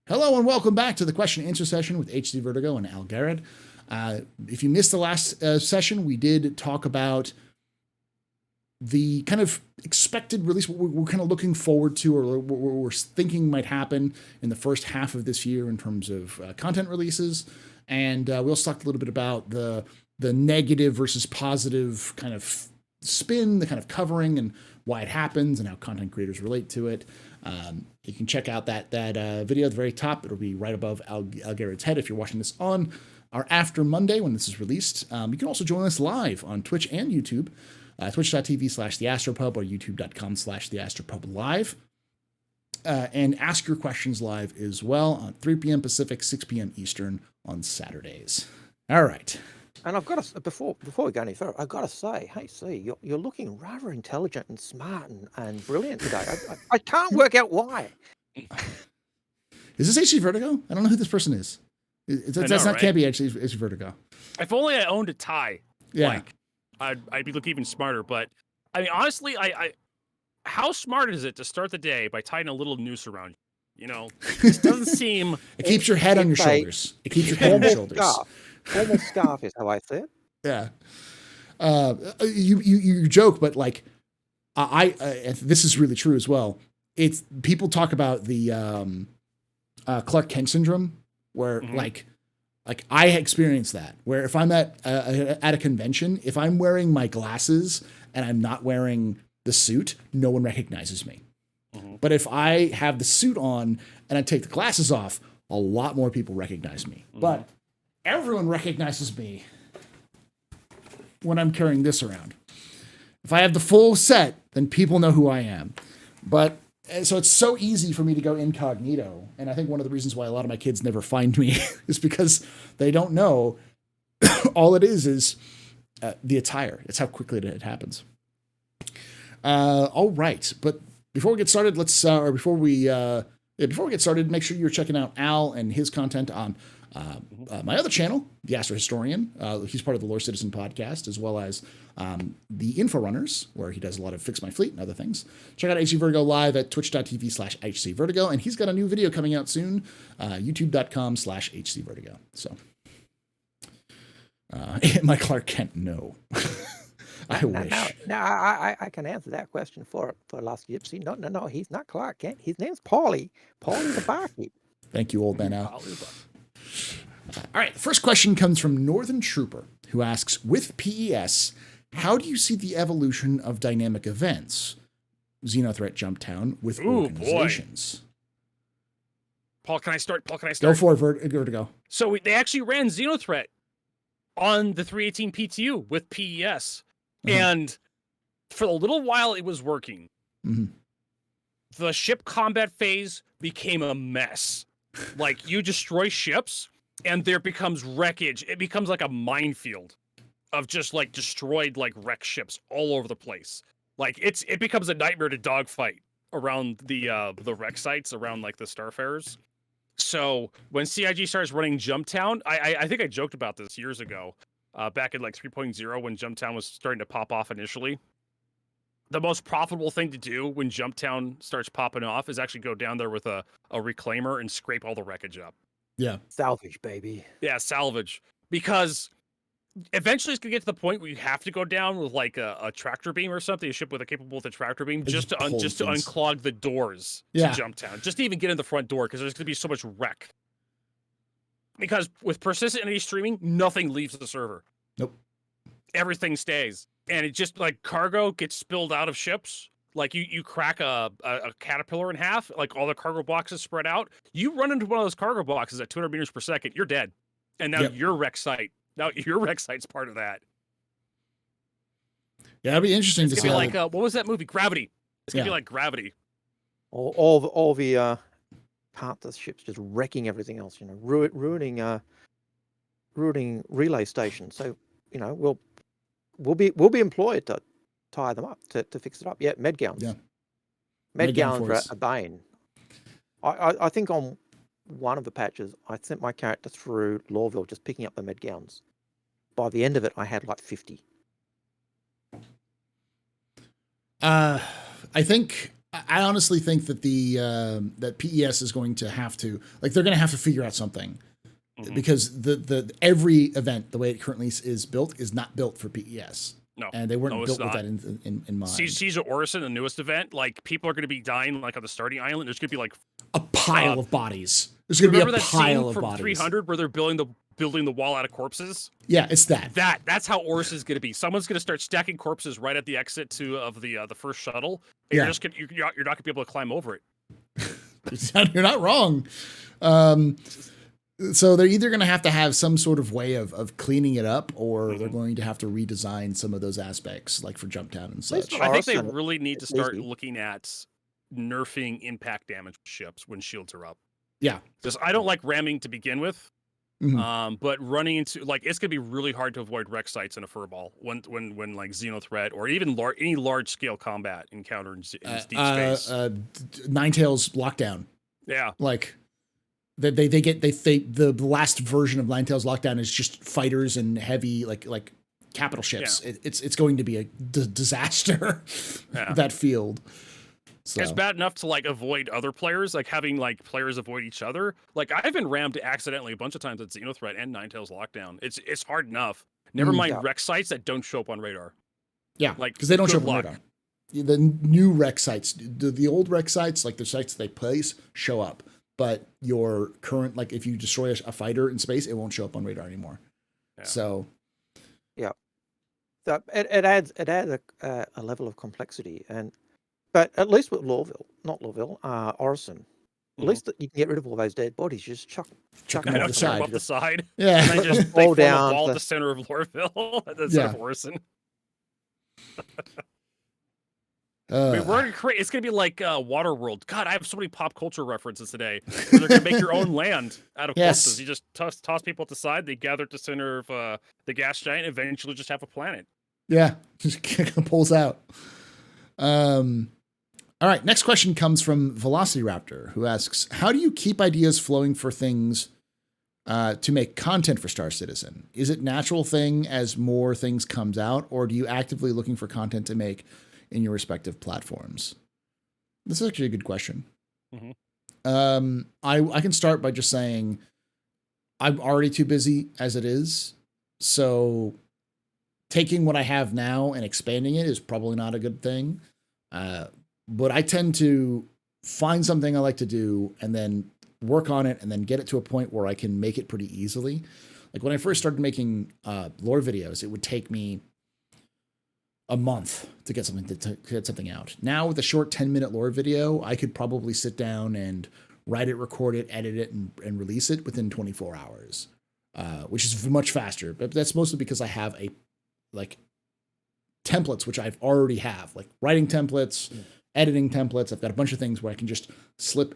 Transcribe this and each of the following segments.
Hello and welcome back to the question and answer session with HCVertigo and Algared. If you missed the last session, we did talk about the kind of expected release, what we're kind of looking forward to, or what we're thinking might happen in the first half of this year in terms of content releases. And we also talked a little bit about the negative versus positive kind of spin, the kind of covering and why it happens and how content creators relate to it. You can check out that video at the very top. It'll be right above Algared's head if you're watching this on or after Monday when this is released. You can also join us live on Twitch and YouTube, twitch.tv/TheAstroPub or youtube.com/TheAstroPubLive. And ask your questions live as well on 3 p.m. Pacific, 6 p.m. Eastern on Saturdays. All right. And I've got to, before we go any further, I've got to say, hey, C, you're looking rather intelligent and smart and brilliant today. I can't work out why. Is this HCVertigo? I don't know who this person is. That's not, right? Can't be HCVertigo. If only I owned a tie. Yeah. Like, I'd be looking even smarter. But I mean, honestly, how smart is it to start the day by tying a little noose around you? You know, this doesn't seem. It keeps your head on your shoulders. It keeps your head on your shoulders. Formal scarf is how I say it. Yeah. You joke, but like, this is really true as well. It's people talk about the Clark Kent syndrome, where like I experienced that. Where if I'm at a convention, if I'm wearing my glasses and I'm not wearing the suit, no one recognizes me. But if I have the suit on and I take the glasses off, a lot more people recognize me. But everyone recognizes me when I'm carrying this around. If I have the full set, then people know who I am. But so it's so easy for me to go incognito. And I think one of the reasons why a lot of my kids never find me is because they don't know all it is the attire. It's how quickly it happens. All right. But before we get started, before we get started, make sure you're checking out Al and his content on my other channel, The Astro Historian. He's part of the Star Citizen podcast, as well as the Inforunners, where he does a lot of Fix My Fleet and other things. Check out HCVertigo live at twitch.tv/HCVertigo, and he's got a new video coming out soon, youtube.com/HCVertigo. So, my Clark Kent, no. I wish. Now, I can answer that question for Last Gypsy. No, he's not Clark Kent. His name's Paulie. Paulie's the barkeep. Thank you, old man Al. All right, the first question comes from Northern Trooper, who asks, with PES, how do you see the evolution of dynamic events, Xeno Threat Jumptown, with organizations? Boy. Paul, can I start? Go for it, Vertigo. So they actually ran Xeno Threat on the 318 PTU with PES. And for a little while, it was working. The ship combat phase became a mess. Like, you destroy ships, and there becomes wreckage. It becomes like a minefield of just, like, destroyed, like, wreck ships all over the place. Like, it becomes a nightmare to dogfight around the wreck sites, around, like, the Starfarers. So, when CIG starts running Jumptown, I think I joked about this years ago. Back in like 3.0 when Jumptown was starting to pop off initially. The most profitable thing to do when Jumptown starts popping off is actually go down there with a reclaimer and scrape all the wreckage up. Yeah. Salvage, baby. Yeah, salvage. Because eventually it's going to get to the point where you have to go down with like a tractor beam or something, a ship with a capable with a tractor beam, just to unclog the doors to Jumptown. Just to even get in the front door, because there's going to be so much wreck. Because with persistent entity streaming, nothing leaves the server. Nope. Everything stays. And it just, like, cargo gets spilled out of ships. Like, you crack a caterpillar in half, like, all the cargo boxes spread out. You run into one of those cargo boxes at 200 meters per second, you're dead. And now your wreck site's part of that. Yeah, it'd be interesting to see. It's going to be like, what was that movie? Gravity. It's going to be like Gravity. All the parts of the ships just wrecking everything else, ruining relay stations. So, we'll be employed to tie them up, to fix it up. Yeah, med gowns. Yeah. Med gowns are a bane. I think on one of the patches, I sent my character through Lawville just picking up the med gowns. By the end of it, I had like 50. I think I honestly think that that PES is going to have to, like, they're going to have to figure out something, because the every event, the way it currently is built, is not built for PES. No, and they weren't built with that in mind. Siege of Orison, the newest event, like, people are going to be dying like on the starting island. There's going to be like a pile of bodies. There's going to be a pile of from bodies. 300 where they're building the wall out of corpses. Yeah, it's that. That's how Orison is going to be. Someone's going to start stacking corpses right at the exit of the first shuttle. And you're not going to be able to climb over it. You're not wrong. So they're either going to have some sort of way of cleaning it up, or they're going to have to redesign some of those aspects, like for jump down and such. I think they really need to start looking at nerfing impact damage ships when shields are up. Yeah, because I don't like ramming to begin with. But running into, like, it's gonna be really hard to avoid wreck sites in a furball when like Xeno Threat or even any large scale combat encounter in deep space. Ninetales Lockdown. Yeah, like the last version of Ninetales Lockdown is just fighters and heavy like capital ships. Yeah. It's going to be a disaster. That field. So. It's bad enough to like avoid other players, like having like players avoid each other. Like, I've been rammed accidentally a bunch of times at Xeno Threat and Ninetales Lockdown. It's hard enough. Never mind wreck sites that don't show up on radar. Yeah, like, because they don't show up on radar. The new wreck sites, the old wreck sites, like the sites they place, show up. But your current, like, if you destroy a fighter in space, it won't show up on radar anymore. Yeah. So, yeah, so it adds a level of complexity. But at least with Orison, at least you can get rid of all those dead bodies. You just chuck them up the side. Yeah, and then just fall down a wall at the center of Lorville, at the center of Orison. We're gonna create. It's gonna be like Waterworld. God, I have so many pop culture references today. Where they're gonna make your own land out of corpses. You just toss people at the side. They gather at the center of the gas giant. Eventually, just have a planet. Yeah, just pulls out. All right, next question comes from Velociraptor, who asks, how do you keep ideas flowing for things to make content for Star Citizen? Is it natural thing as more things comes out, or do you actively looking for content to make in your respective platforms? This is actually a good question. I can start by just saying I'm already too busy as it is. So taking what I have now and expanding it is probably not a good thing. But I tend to find something I like to do and then work on it and then get it to a point where I can make it pretty easily. Like when I first started making lore videos, it would take me a month to get something out. Now with a short 10-minute lore video, I could probably sit down and write it, record it, edit it, and release it within 24 hours, which is much faster. But that's mostly because I have templates, which I've already have, like writing templates, editing templates. I've got a bunch of things where I can just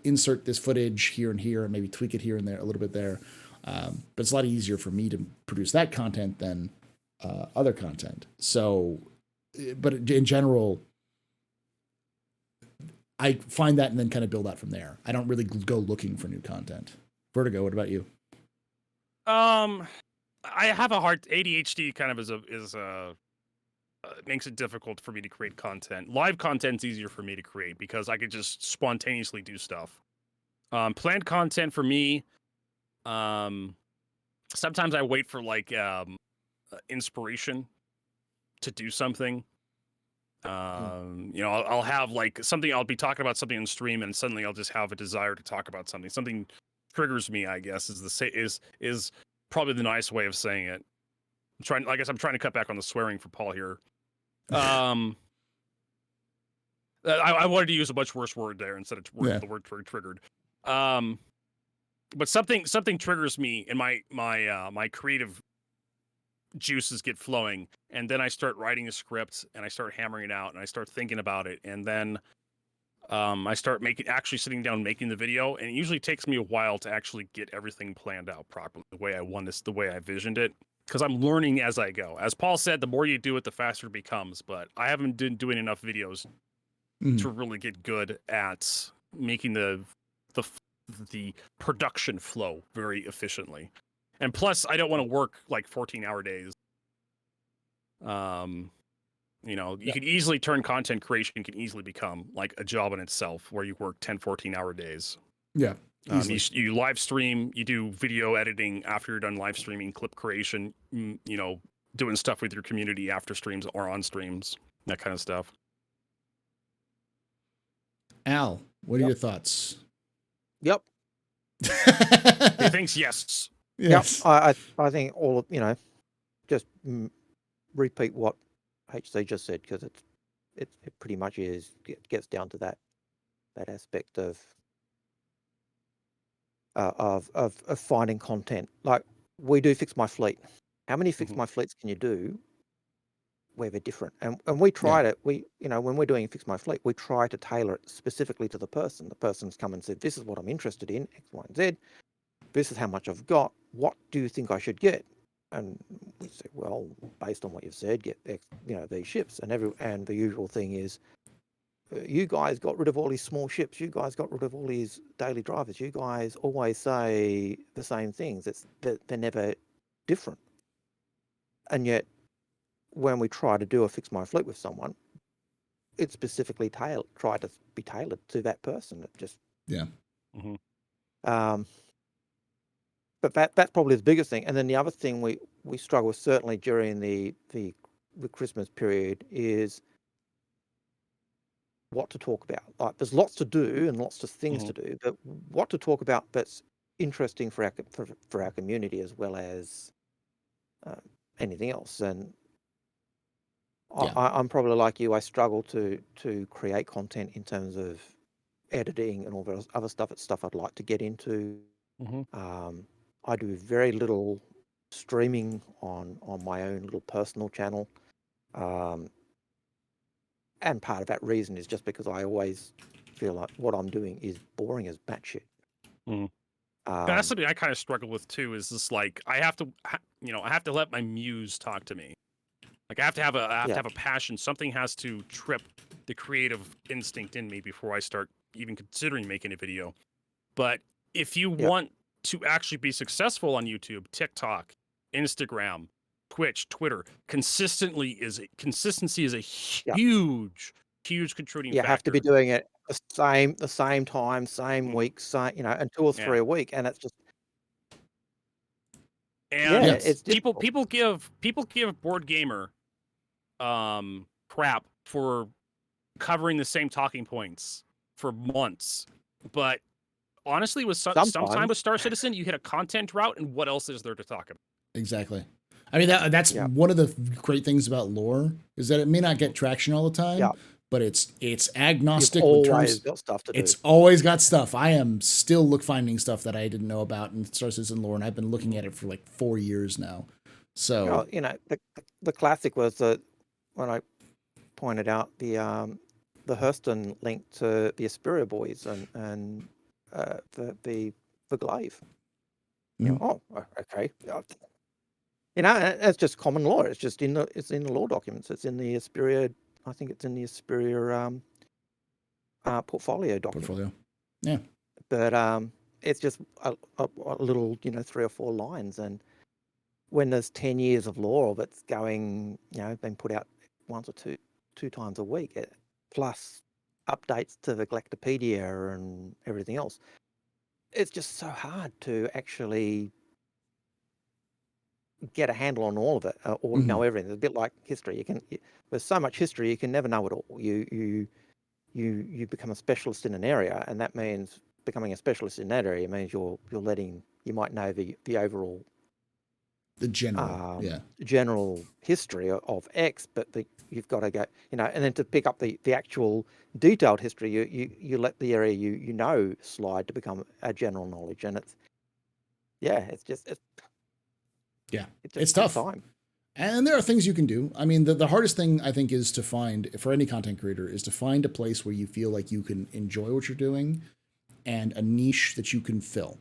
insert this footage here and here, and maybe tweak it here and there, a little bit there. But it's a lot easier for me to produce that content than other content. So, but in general, I find that and then kind of build out from there. I don't really go looking for new content. Vertigo, what about you? I have a hard ADHD kind of makes it difficult for me to create content. Live content's easier for me to create because I could just spontaneously do stuff. Planned content for me, sometimes I wait for inspiration to do something. I'll have something, I'll be talking about something on stream and suddenly I'll just have a desire to talk about something. Something triggers me, I guess, is probably the nice way of saying it. I'm trying to cut back on the swearing for Paul here. I wanted to use a much worse word there instead of the word triggered. But something triggers me and my creative juices get flowing, and then I start writing a script and I start hammering it out and I start thinking about it, and then I start sitting down making the video, and it usually takes me a while to actually get everything planned out properly the way I visioned it. Because I'm learning as I go. As Paul said, the more you do it, the faster it becomes. But I haven't been doing enough videos to really get good at making the production flow very efficiently. And plus, I don't want to work 14-hour days. You know, you can easily turn content creation can easily become like a job in itself where you work 10, 14-hour days. Yeah. You live stream, you do video editing after you're done live streaming, clip creation, you know, doing stuff with your community after streams or on streams, that kind of stuff. Al, what are your thoughts? Yep. He thinks yes. Yes. Yep. I think all of, you know, just repeat what HC just said, because it pretty much gets down to that aspect of finding content. Like, we do Fix My Fleet. How many Fix My Fleets can you do where they're different? And we tried it. We, you know, when we're doing Fix My Fleet, we try to tailor it specifically to the person. The person's come and said, this is what I'm interested in, X, Y, and Z. This is how much I've got. What do you think I should get? And we say, well, based on what you've said, get X, you know, these ships. And the usual thing is, you guys got rid of all these small ships. You guys got rid of all these daily drivers. You guys always say the same things. They're never different. And yet, when we try to do a Fix My Fleet with someone, it's specifically try to be tailored to that person. It just But that's probably the biggest thing. And then the other thing we struggle with, certainly during the Christmas period, is what to talk about. Like, there's lots to do and lots of things to do, but what to talk about that's interesting for our community as well as anything else. And I'm probably like you. I struggle to create content in terms of editing and all the other stuff. It's stuff I'd like to get into. I do very little streaming on my own little personal channel. And part of that reason is just because I always feel like what I'm doing is boring as batshit. That's something I kind of struggle with too, is this, like, I have to let my muse talk to me. Like, I have to have a passion. Something has to trip the creative instinct in me before I start even considering making a video. But if you want to actually be successful on YouTube, TikTok, Instagram, Twitch, Twitter, consistency is a huge contributing factor. You have to be doing it the same time, same week, you know, and 2 or 3 a week, and it's just it's people give Board Gamer crap for covering the same talking points for months, but honestly, with sometime with Star Citizen, you hit a content drought, and what else is there to talk about? Exactly. I mean, that's one of the great things about lore, is that it may not get traction all the time, but it's agnostic. You've always got stuff to do. It's always got stuff. I am still finding stuff that I didn't know about in Star Citizen lore, and I've been looking at it for like 4 years now. So, you know, the classic was that when I pointed out the Hurston link to the Asperia boys and the glaive. You know, okay. You know, it's just common law. It's just in the law documents. It's in the Asperia. I think it's in the Asperia portfolio document. Yeah. But it's just a little, you know, 3 or 4 lines. And when there's 10 years of law that's going, you know, being put out once or two times a week, plus updates to the Galactopedia and everything else, it's just so hard to actually get a handle on all of it or know everything. It's a bit like history. There's so much history, you can never know it all. You become a specialist in an area, and that means becoming a specialist in that area means you might know the overall, the general history of X, but you've got to go, you know, and then to pick up the actual detailed history, you let the area you know slide to become a general knowledge, and it's tough. Time. And there are things you can do. I mean, the hardest thing I think is to find, for any content creator, is to find a place where you feel like you can enjoy what you're doing and a niche that you can fill.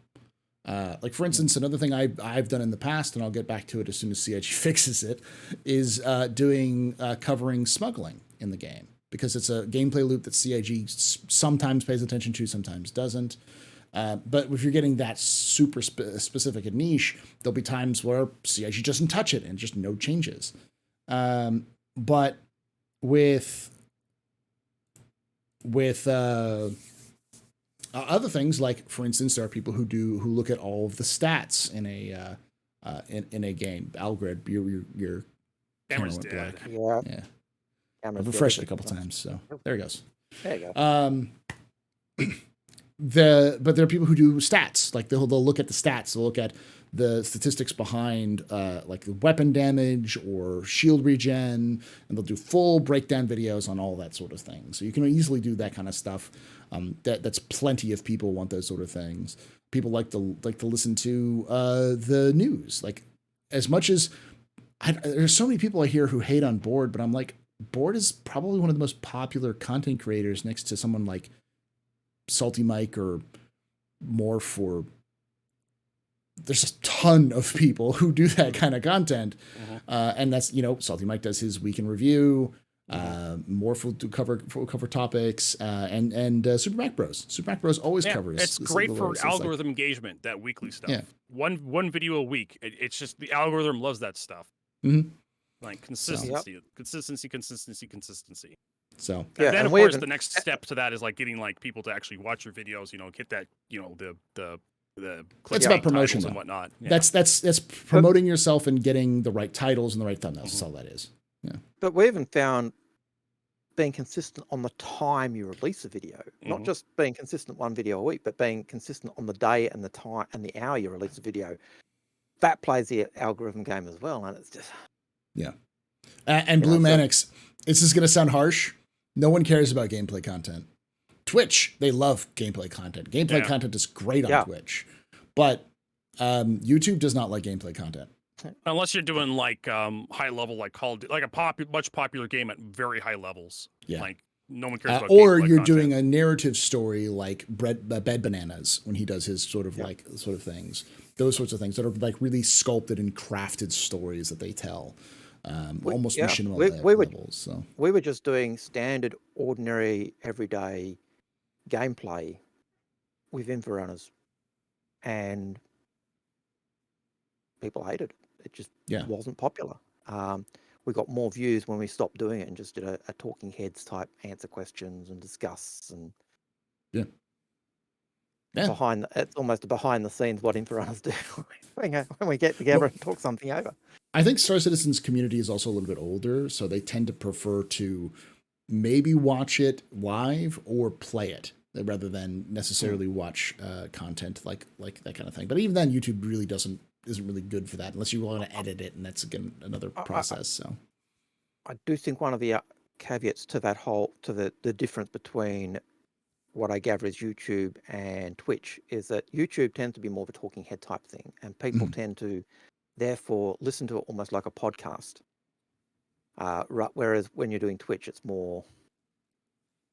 Like, for instance, another thing I've done in the past, and I'll get back to it as soon as CIG fixes it, is covering smuggling in the game, because it's a gameplay loop that CIG sometimes pays attention to, sometimes doesn't. But if you're getting that super specific and niche, there'll be times where CIG doesn't touch it and just no changes. But with other things, like for instance, there are people who look at all of the stats in a game. Algared, your camera went black. Yeah. I've refreshed it a couple times, so there it goes. There you go. But there are people who do stats. Like they'll look at the stats. They'll look at the statistics behind like the weapon damage or shield regen, and they'll do full breakdown videos on all that sort of thing. So you can easily do that kind of stuff. That's plenty of people want those sort of things. People like to listen to the news. Like as much as there's so many people I hear who hate on Board, but I'm like, Board is probably one of the most popular content creators next to someone like Salty Mike or Morph. Or there's a ton of people who do that kind of content. And that's, Salty Mike does his week in review. Morph will cover topics, and Super Mac Bros. Super Mac Bros always covers. It's great for algorithm engagement, that weekly stuff. Yeah. One video a week. It's just the algorithm loves that stuff. Mm-hmm. Like consistency. So and then of course the next step to that is like getting like people to actually watch your videos. Get that the it's about promotion and whatnot. Yeah. That's promoting yourself and getting the right titles and the right thumbnails. That's all that is. Yeah. But we even found being consistent on the time you release a video, not just being consistent one video a week, but being consistent on the day and the time and the hour you release a video. That plays the algorithm game as well, and it's just and Blue Manix. This is going to sound harsh. No one cares about gameplay content. Twitch, they love gameplay content. Gameplay content is great on Twitch, but YouTube does not like gameplay content. Unless you're doing like high level, like a much popular game at very high levels. Yeah. Like no one cares about or you're content. doing a narrative story like Bed Bananas when he does his sort of things. Those sorts of things that are like really sculpted and crafted stories that they tell. Almost machinima levels. So we were just doing standard, ordinary, everyday gameplay with Inforunners, and people hated it. It just wasn't popular. We got more views when we stopped doing it and just did a talking heads type answer questions and discuss and it's almost a behind the scenes what Inforunners do when we get together and talk something over. I think Star Citizen's community is also a little bit older, so they tend to prefer to maybe watch it live or play it rather than necessarily watch content like that kind of thing. But even then, YouTube really isn't really good for that unless you want to edit it, and that's again another process. So I do think one of the caveats to that the difference between what I gather is YouTube and Twitch is that YouTube tends to be more of a talking head type thing, and people tend to therefore listen to it almost like a podcast. Whereas when you're doing Twitch, it's more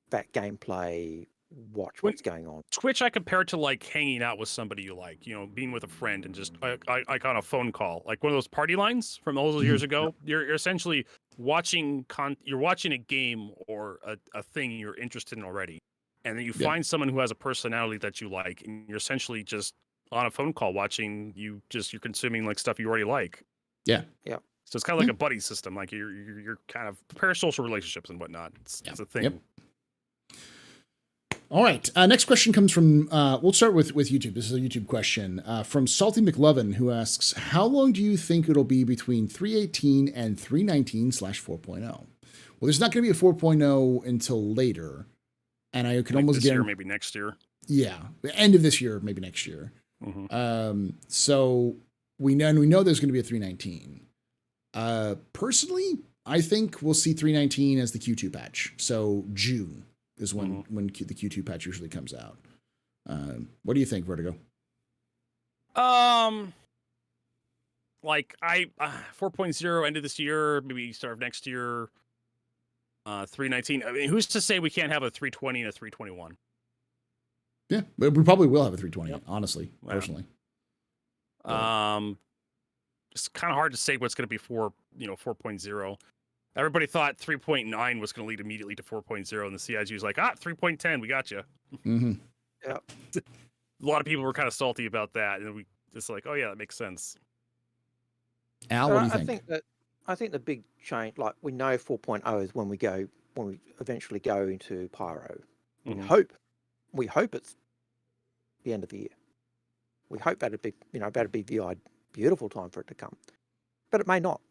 that gameplay, what's going on. Twitch, I compare it to like hanging out with somebody you like, being with a friend and just like on a phone call, like one of those party lines from all those years ago. You're essentially watching you're watching a game or a thing you're interested in already, and then you find someone who has a personality that you like, and you're essentially just on a phone call watching you're consuming like stuff you already like. Yeah. So it's kind of like a buddy system, like you're kind of parasocial relationships and whatnot. It's a thing. Yep. All right. Next question comes from, we'll start with YouTube. This is a YouTube question from Salty McLovin, who asks, how long do you think it'll be between 3.18 and 3.19/4.0? Well, there's not going to be a 4.0 until later. And I could almost guarantee maybe next year. Yeah. The end of this year, maybe next year. So we know there's going to be a 3.19. Personally, I think we'll see 3.19 as the Q2 patch. So June is when the Q2 patch usually comes out. What do you think, Vertigo? Like 4.0 end of this year, maybe start of next year. 3.19. I mean, who's to say we can't have a 3.20 and a 3.21? Yeah, we probably will have a 3.20. Honestly, personally. It's kind of hard to say what's going to be 4.0. Everybody thought 3.9 was going to lead immediately to 4.0, and the CIG was like, 3.10, we got you. Yeah. A lot of people were kind of salty about that, and we just like, oh yeah, that makes sense. Al, what do you think? I think the big change, like we know 4.0 is when we eventually go into Pyro. We hope it's the end of the year. We hope that'd be the beautiful time for it to come, but it may not.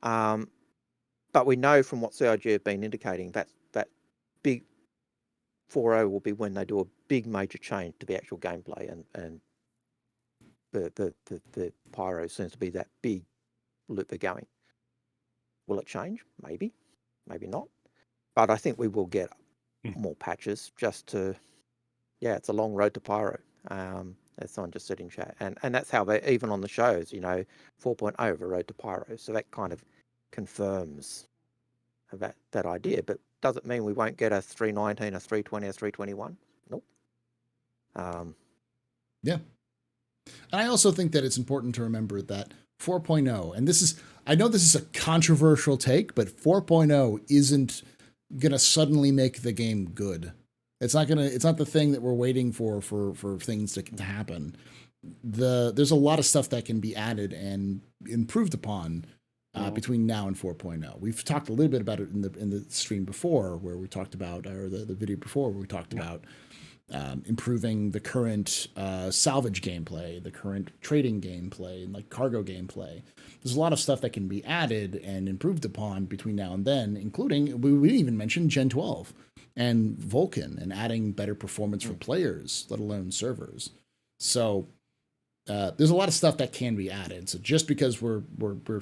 But we know from what CIG have been indicating that big 4.0 will be when they do a big major change to the actual gameplay, and the Pyro seems to be that big loop they're going. Will it change? Maybe not. But I think we will get more patches just to, it's a long road to Pyro. As someone just said in chat. And that's how they, even on the shows, 4.0 of a road to Pyro. So that kind of confirms that idea. But does it mean we won't get a 319, a 320, a 321? Nope. Yeah. And I also think that it's important to remember that 4.0, and I know this is a controversial take, but 4.0 isn't going to suddenly make the game good. It's not the thing that we're waiting for things to happen. There's a lot of stuff that can be added and improved upon between now and 4.0. We've talked a little bit about it in the stream before, where we talked about, or the video before, where we talked about improving the current salvage gameplay, the current trading gameplay, and like cargo gameplay. There's a lot of stuff that can be added and improved upon between now and then, including, we even mentioned Gen 12 and Vulcan and adding better performance for players, let alone servers. So there's a lot of stuff that can be added. So just because we're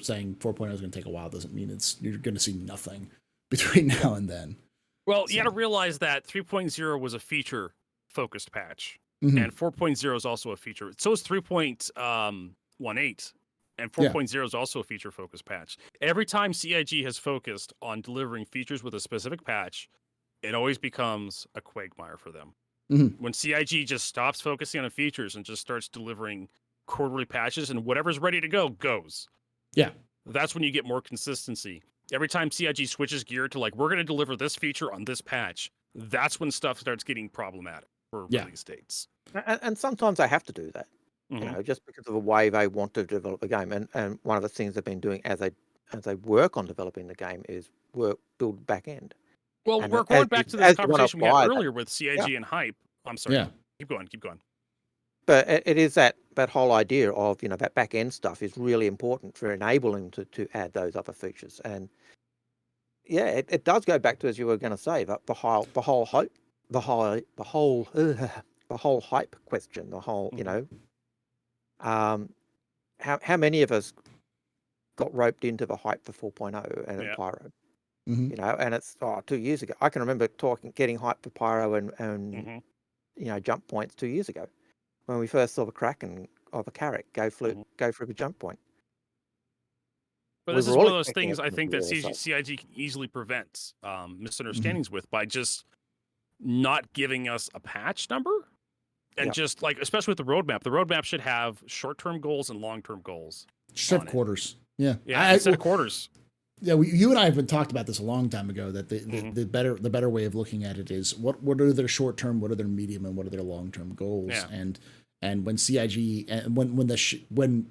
saying 4.0 is going to take a while doesn't mean you're going to see nothing between now and then. Well, you got to realize that 3.0 was a feature-focused patch, and 4.0 is also a feature. So is 3.18, and 4.0 is also a feature-focused patch. Every time CIG has focused on delivering features with a specific patch, it always becomes a quagmire for them. When CIG just stops focusing on features and just starts delivering quarterly patches, and whatever's ready to go goes. Yeah. That's when you get more consistency. Every time CIG switches gear to, like, we're going to deliver this feature on this patch, that's when stuff starts getting problematic for release dates. And sometimes they have to do that, just because of the way they want to develop the game. And one of the things they've been doing as they work on developing the game is build back end. Well, we're going back to this conversation we had earlier with CIG and hype. I'm sorry. Yeah. Keep going. But it is that whole idea of, that back end stuff is really important for enabling to add those other features. And it does go back to, as you were going to say, the whole hype question, how many of us got roped into the hype for 4.0 and Pyro? And it's 2 years ago. I can remember getting hyped for Pyro and jump points 2 years ago when we first saw the Kraken of a Carrack go through the jump point. But this is one of those things I think that CIG easily prevents misunderstandings with by just not giving us a patch number. And just like, especially with the roadmap should have short-term goals and long-term goals. Just have quarters. Yeah. Instead of quarters. Yeah, you and I have been talked about this a long time ago. That the better way of looking at it is what are their short term, what are their medium, and what are their long term goals. Yeah. And when CIG and when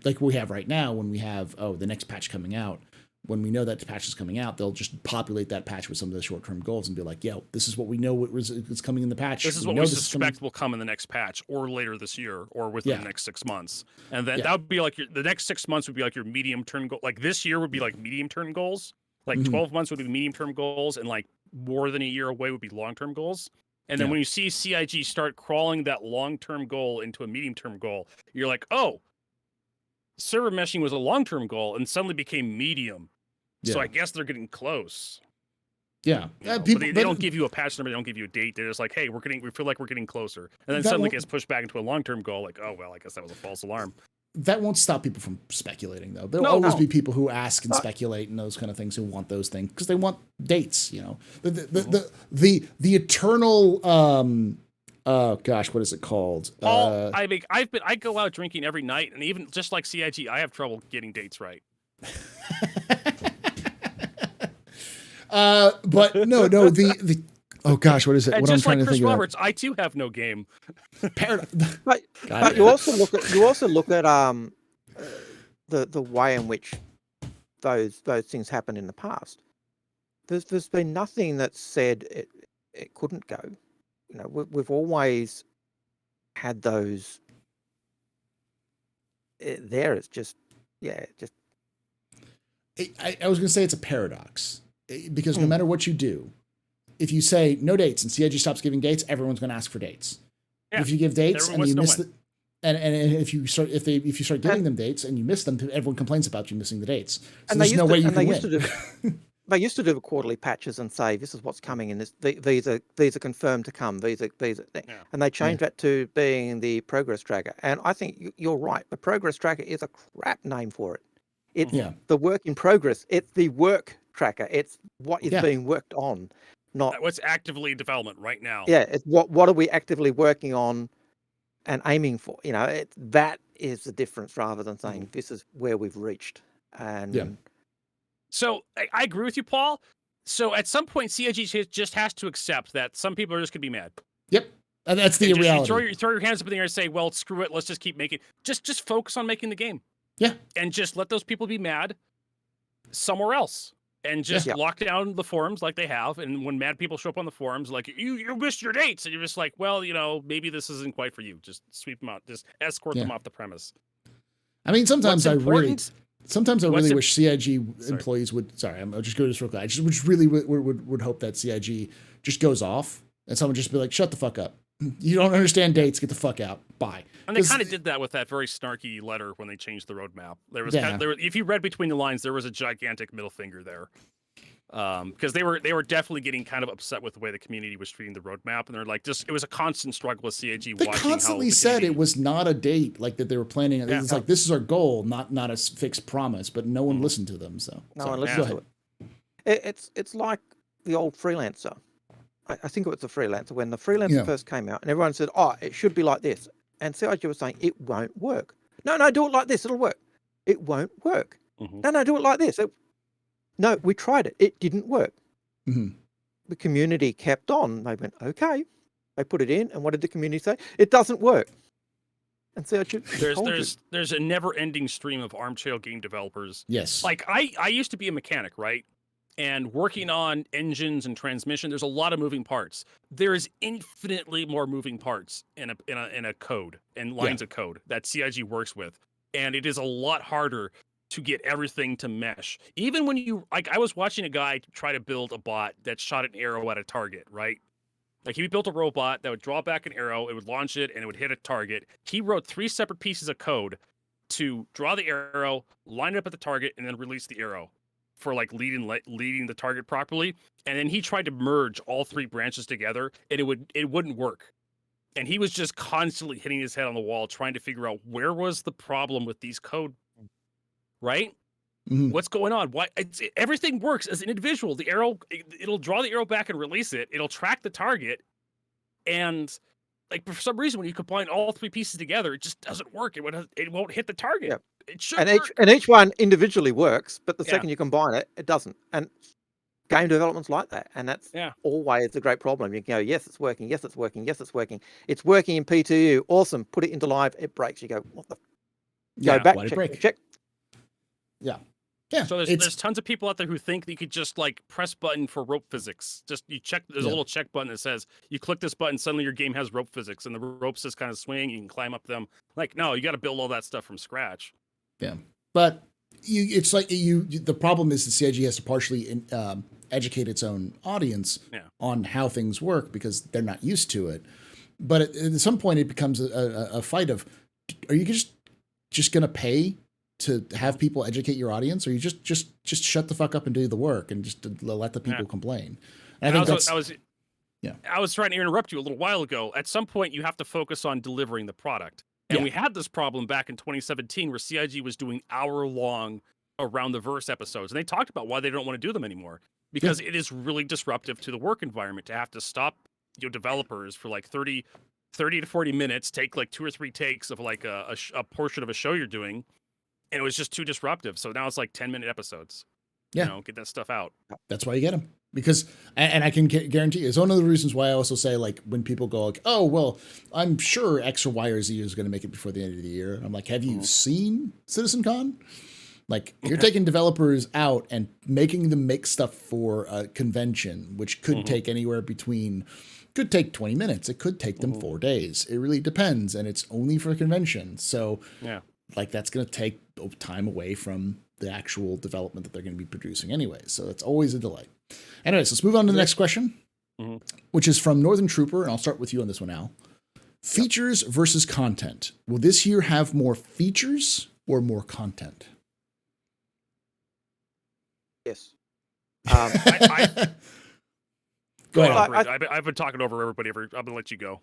like we have right now, when we have the next patch coming out, when we know that the patch is coming out, they'll just populate that patch with some of the short term goals and be like, this is what we know is coming in the patch. This is what we suspect will come in the next patch, or later this year, or within the next 6 months. And then that would be like the next 6 months would be like your medium term goal. Like this year would be like medium term goals. Like 12 months would be medium term goals, and like more than a year away would be long term goals. And then when you see CIG start crawling that long term goal into a medium term goal, you're like, server meshing was a long term goal and suddenly became medium. So I guess they're getting close. Yeah, but they don't give you a patch number. They don't give you a date. They're just like, hey, we feel like we're getting closer, and then suddenly gets pushed back into a long-term goal. Like, I guess that was a false alarm. That won't stop people from speculating, though. There'll always be people who ask and speculate and those kind of things, who want those things because they want dates. The eternal. Oh gosh, what is it called? Paul, I go out drinking every night, and even just like CIG, I have trouble getting dates right. But no, the oh gosh, what is it? And what just I'm trying like to Chris think Roberts, I too have no game. But you also look at the way in which those things happen in the past. There's been nothing that said it couldn't go. You know, we've always had those there. It's just, I was going to say it's a paradox because no matter what you do, if you say no dates and CIG stops giving dates, everyone's going to ask for dates. Yeah. If you give dates and you miss and if you start giving them dates and you miss them, everyone complains about you missing the dates. So and there's no way you can win. They used to do the quarterly patches and say this is what's coming, and these are confirmed to come. These are and they changed that to being the progress tracker. And I think you're right. The progress tracker is a crap name for it. It's the work in progress. It's the work tracker. It's what is being worked on, not what's actively in development right now. Yeah, it's what are we actively working on and aiming for. You know, that is the difference rather than saying this is where we've reached. And so I agree with you, Paul. So at some point, CIG just has to accept that some people are just going to be mad. Yep. And that's the reality. You throw your hands up in the air and say, well, screw it. Let's just keep making just focus on making the game. Yeah. And just let those people be mad somewhere else. And just lock down the forums like they have. And when mad people show up on the forums, like, you missed your dates. And you're just like, well, you know, maybe this isn't quite for you. Just sweep them out. Just escort them off the premise. I mean, sometimes I really wish CIG employees would. Sorry, I'll just go this real quick. I just really would hope that CIG just goes off and someone just be like, shut the fuck up. You don't understand dates. Get the fuck out. Bye. And they kind of did that with that very snarky letter when they changed the roadmap. There was, if you read between the lines, there was a gigantic middle finger there. Because they were definitely getting kind of upset with the way the community was treating the roadmap, and they're like, it was a constant struggle with CIG. They constantly said it was not a date, like that they were planning. It's like this is our goal, not a fixed promise. But no one listened to them. So no one listened to it. It's like the old freelancer. I think it was the freelancer when the freelancer first came out, and everyone said, "Oh, it should be like this," and CIG was saying it won't work. No, do it like this. It'll work. It won't work. No, do it like this. No, we tried it. It didn't work. The community kept on. They went, okay. They put it in, and what did the community say? It doesn't work. And so there's a never-ending stream of armchair game developers. Yes. Like I used to be a mechanic, right? And working on engines and transmission, there's a lot of moving parts. There is infinitely more moving parts in a code and lines of code that CIG works with, and it is a lot harder to get everything to mesh. Even when I was watching a guy try to build a bot that shot an arrow at a target, right? Like he built a robot that would draw back an arrow, it would launch it, and it would hit a target. He wrote 3 separate pieces of code to draw the arrow, line it up at the target, and then release the arrow for like leading the target properly. And then he tried to merge all 3 branches together, and it wouldn't work. And he was just constantly hitting his head on the wall trying to figure out where was the problem with these code. Right? What's going on? Why everything works as an individual. The arrow, it'll draw the arrow back and release it. It'll track the target, and like for some reason, when you combine all 3 pieces together, it just doesn't work. It won't hit the target. Yeah. It should work. Each one individually works, but the second you combine it, it doesn't. And game development's like that, and that's always a great problem. You can go, yes, it's working. Yes, it's working. Yes, it's working. It's working in P2U. Awesome. Put it into live. It breaks. You go, what the? Go back. Check. Yeah. So there's tons of people out there who think that you could just like press button for rope physics. Just you check. There's a little check button that says you click this button, suddenly your game has rope physics, and the ropes just kind of swing. You can climb up them. Like no, you got to build all that stuff from scratch. Yeah, but it's like the problem is the CIG has to partially educate its own audience on how things work because they're not used to it. But at some point, it becomes a fight of, are you just going to pay to have people educate your audience, or you just shut the fuck up and do the work and just let the people complain? And I was trying to interrupt you a little while ago. At some point, you have to focus on delivering the product. And we had this problem back in 2017 where CIG was doing hour-long Around the Verse episodes. And they talked about why they don't want to do them anymore. Because it is really disruptive to the work environment to have to stop developers for like 30 to 40 minutes, take like 2 or 3 takes of like a portion of a show you're doing. And it was just too disruptive. So now it's like 10-minute episodes. Yeah. Get that stuff out. That's why you get them. Because, and I can guarantee you, it's one of the reasons why I also say, like, when people go like, oh, well, I'm sure X or Y or Z is going to make it before the end of the year. I'm like, have you seen CitizenCon? Like you're taking developers out and making them make stuff for a convention, which could take anywhere between, could take 20 minutes. It could take them 4 days. It really depends. And it's only for a convention. So like that's going to take time away from the actual development that they're going to be producing anyway. So that's always a delay. Anyways, let's move on to the next question, which is from Northern Trooper. And I'll start with you on this one, Al. Features versus content. Will this year have more features or more content? Yes. Go ahead. I've been talking over everybody. I'm going to let you go.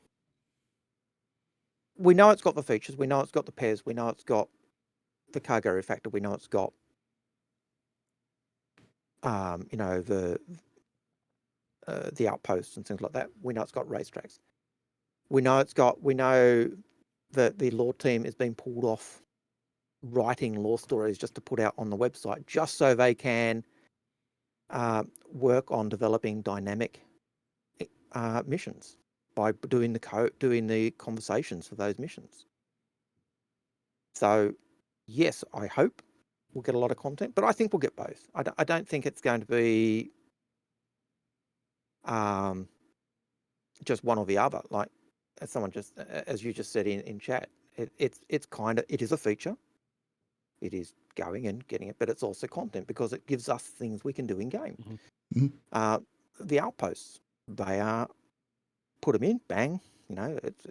We know it's got the features. We know it's got the pairs. We know it's got the cargo refactor. We know it's got, the outposts and things like that. We know it's got racetracks. We know that the lore team is being pulled off writing lore stories just to put out on the website, just so they can work on developing dynamic missions by doing the conversations for those missions. So, yes, I hope we'll get a lot of content, but I think we'll get both. I don't think it's going to be just one or the other. Like as you just said in chat, it is a feature. It is going and getting it, but it's also content because it gives us things we can do in game. The outposts, they are put them in, bang. It's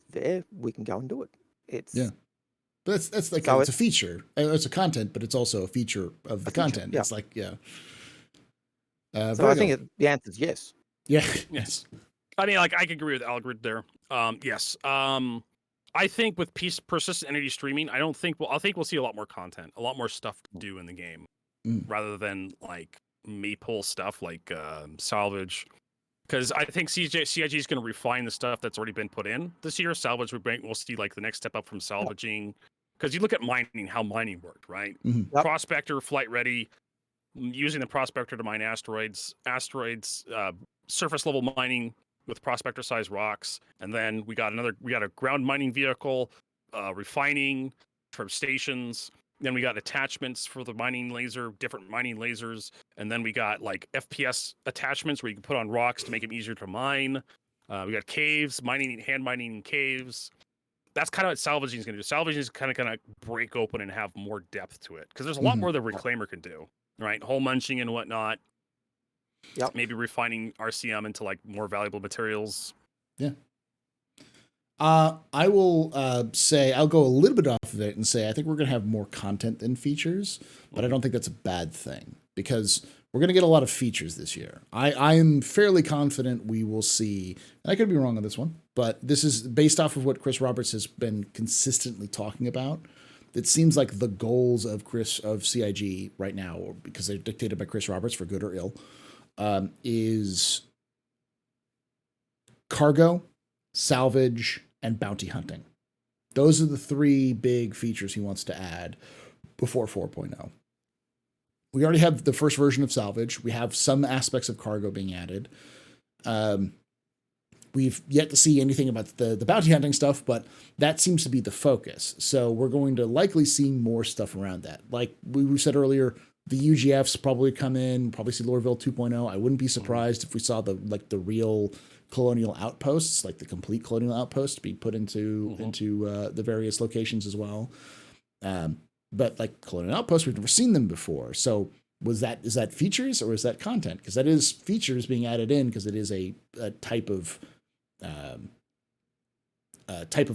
there. We can go and do it. But that's like it's a feature. It's a content, but it's also a feature of the content. It's like so I think the answer is yes. Yeah. Yes. I mean, like I could agree with Algared there. Yes. I think with persistent energy streaming, I think we'll see a lot more content, a lot more stuff to do in the game, rather than like maple stuff like Salvage. Because I think CIG is going to refine the stuff that's already been put in this year. Salvage, we'll see like the next step up from salvaging. Because you look at mining, how mining worked, right? Prospector, flight ready, using the prospector to mine asteroids, surface level mining with prospector size rocks, and then we got a ground mining vehicle, refining from stations. Then we got attachments for the mining laser, different mining lasers, and then we got like FPS attachments where you can put on rocks to make them easier to mine. We got caves, hand mining in caves. That's kind of what salvaging is going to do. Salvaging is kind of going to break open and have more depth to it because there's a lot more the reclaimer can do, right? Hole munching and whatnot. Yep. Maybe refining RCM into like more valuable materials. Yeah. I will say I'll go a little bit off of it and say I think we're going to have more content than features, but I don't think that's a bad thing because we're going to get a lot of features this year. I am fairly confident we will see, and I could be wrong on this one, but this is based off of what Chris Roberts has been consistently talking about. It seems like the goals of CIG right now, because they're dictated by Chris Roberts for good or ill, is cargo, salvage, and bounty hunting. Those are the three big features he wants to add before 4.0. We already have the first version of salvage. We have some aspects of cargo being added. We've yet to see anything about the bounty hunting stuff, but that seems to be the focus. So we're going to likely see more stuff around that. Like we said earlier, the UGFs probably come in, probably see Loreville 2.0. I wouldn't be surprised if we saw the real colonial outposts, like the complete colonial outposts, be put into the various locations as well. But like colonial outposts, we've never seen them before. So is that features or is that content? Because that is features being added in because it is a type of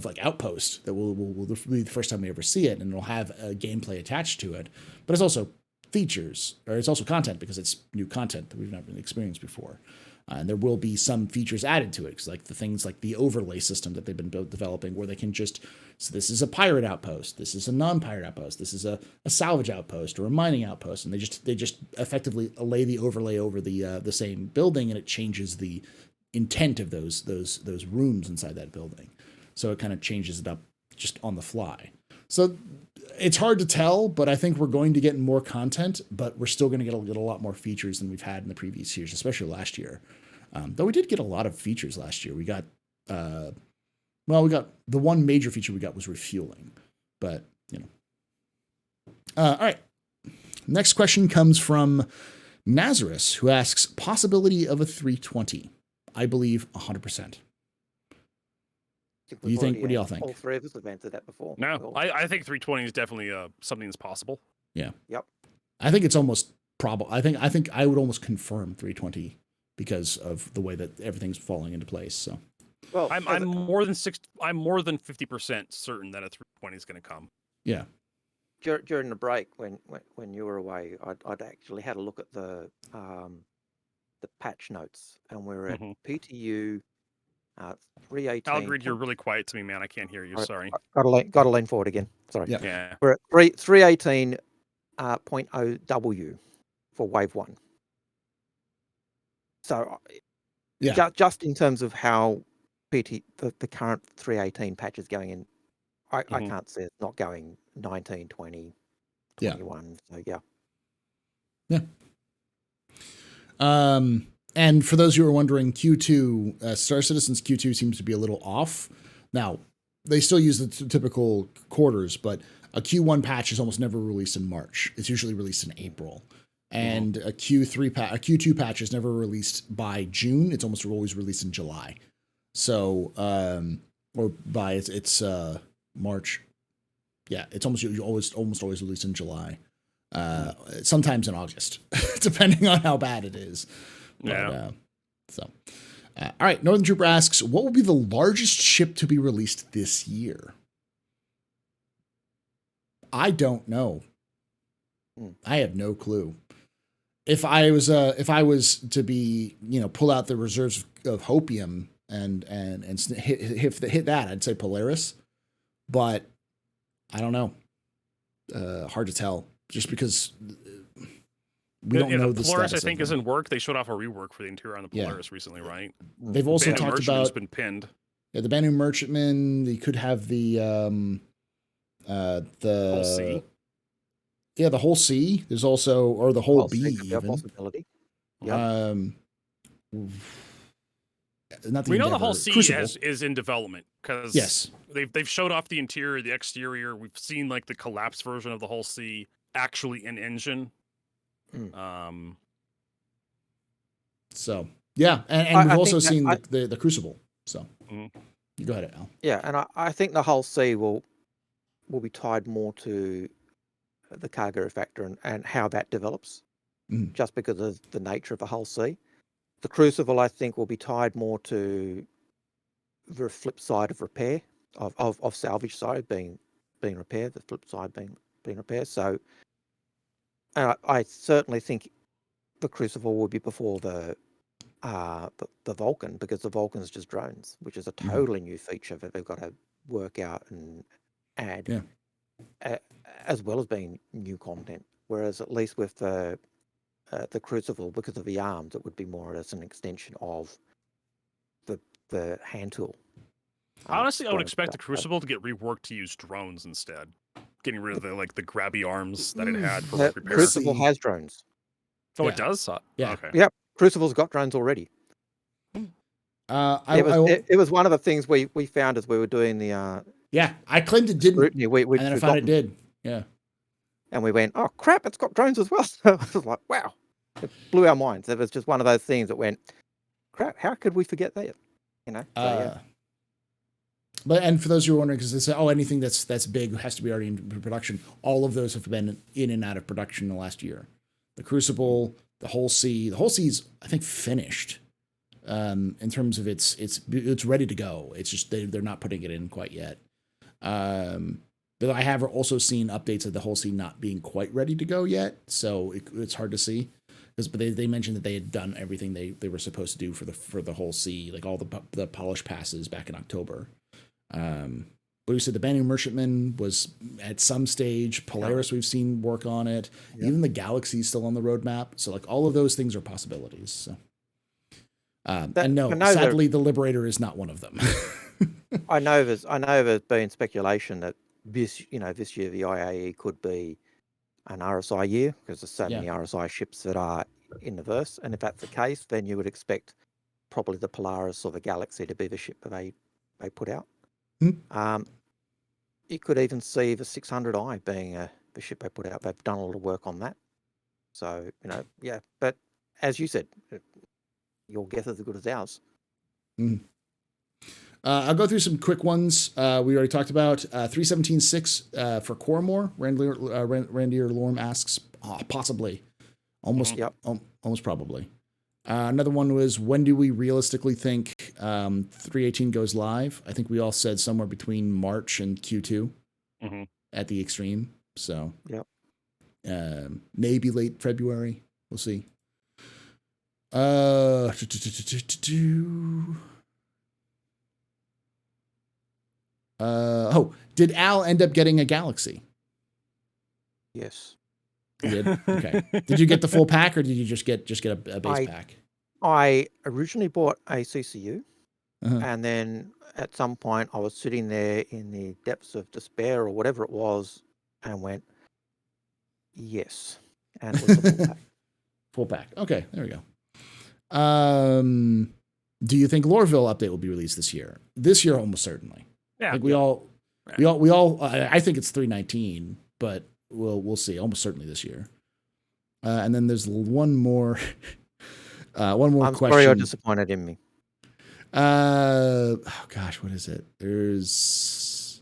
like outpost that will be the first time we ever see it, and it'll have a gameplay attached to it. But it's also features, or it's also content because it's new content that we've not really experienced before. And there will be some features added to it, because like the things like the overlay system that they've been developing, where they can so this is a pirate outpost, this is a non-pirate outpost, this is a salvage outpost or a mining outpost, and they just effectively lay the overlay over the same building, and it changes the intent of those rooms inside that building. So it kind of changes it up just on the fly. So it's hard to tell, but I think we're going to get more content, but we're still going to get a lot more features than we've had in the previous years, especially last year. Though we did get a lot of features last year. We got the one major feature we got was refueling, but All right. Next question comes from Nazarus, who asks, possibility of a 320. I believe 100%. What do y'all think? All three of us have answered that before. No, I think 320 is definitely something that's possible. Yeah. Yep. I think it's almost probable. I think I would almost confirm 320 because of the way that everything's falling into place. So, well, I'm more than 50% certain that a 320 is going to come. Yeah. During the break, when you were away, I'd actually had a look at the patch notes, and we're at PTU 318. Algared, you're really quiet to me, man. I can't hear you. Sorry. Got to lean forward again. Sorry. Yeah. We're at 318.0 W for wave 1. So, just in terms of how the current 318 patch is going in, I can't see it not going 19, 20, 21. So yeah. And for those who are wondering, Q2, Star Citizen's Q2 seems to be a little off. Now, they still use the typical quarters, but a Q1 patch is almost never released in March. It's usually released in April. And a Q2 patch is never released by June. It's almost always released in July. So, or by it's March. Yeah, it's almost always released in July. Sometimes in August, depending on how bad it is. But, all right. Northern Trooper asks, what will be the largest ship to be released this year? I don't know. I have no clue. If I was to be, pull out the reserves of Hopium and hit that, I'd say Polaris, but I don't know. Hard to tell, just because we don't know the Polaris. status I think is in work. They showed off a rework for the interior on the Polaris recently, right? They've also talked about has been pinned. Yeah, the Banu Merchantman. They could have the whole C. Yeah, the whole C. There's also, or the whole B even. Possibility. Yep. We know the whole C is in development because they've showed off the interior, the exterior. We've seen like the collapsed version of the whole C actually in engine. So yeah, and we've also seen the Crucible. So you go ahead, Al. Yeah, and I think the whole C will be tied more to the cargo factor and how that develops, just because of the nature of the whole C. The Crucible, I think, will be tied more to the flip side of repair, of salvage side being repaired, the flip side being repaired. So, and I certainly think the Crucible will be before the Vulcan, because the Vulcan's just drones, which is a totally new feature that they've got to work out and add, as well as being new content. Whereas at least with the Crucible, because of the arms, it would be more as an extension of the hand tool. Honestly, I would expect the Crucible to get reworked to use drones instead, getting rid of the grabby arms that it had for repair. Crucible has drones. Oh, it does? Yeah. Okay. Yep. Crucible's got drones already. It was one of the things we found as we were doing the I claimed it didn't, scrutiny. And then I found it did. Yeah. And we went, oh crap, it's got drones as well. So I was like, wow. It blew our minds. It was just one of those things that went, crap, how could we forget that? But and for those who are wondering, because they say, anything that's big has to be already in production. All of those have been in and out of production in the last year. The Crucible, the whole C. The whole C is, I think, finished. In terms of it's ready to go. It's just they're not putting it in quite yet. But I have also seen updates of the whole C not being quite ready to go yet, so it's hard to see. But they mentioned that they had done everything they were supposed to do for the whole C, like all the polish passes back in October. But we said the Banu Merchantman was at some stage. Polaris, we've seen work on it. Yep. Even the Galaxy is still on the roadmap. So like all of those things are possibilities. So. And no, sadly, the Liberator is not one of them. I know there's been speculation that this year the IAE could be an RSI year, because there's so many RSI ships that are in the verse. And if that's the case, then you would expect probably the Polaris or the Galaxy to be the ship that they put out. You could even see the 600i being the ship they put out. They've done a lot of work on that. So, yeah. But as you said, your guess is as good as ours. Mm. I'll go through some quick ones. We already talked about 317.6 for Coremore. Randier Lorm asks, possibly. Almost probably. Another one was, when do we realistically think 318 goes live? I think we all said somewhere between March and Q2 at the extreme. So maybe late February. We'll see. Did Al end up getting a Galaxy? Yes. You did? Okay. Did you get the full pack, or did you just get a base pack? I originally bought a CCU, and then at some point I was sitting there in the depths of despair or whatever it was, and went, yes. And it was a full pack. Full pack. Okay, there we go. Do you think Loreville update will be released this year? This year, almost certainly. Yeah. Like we all. I think it's 319, but we'll see. Almost certainly this year. And then there's one more. One more question. I'm sorry you're disappointed in me. Oh gosh, what is it? There's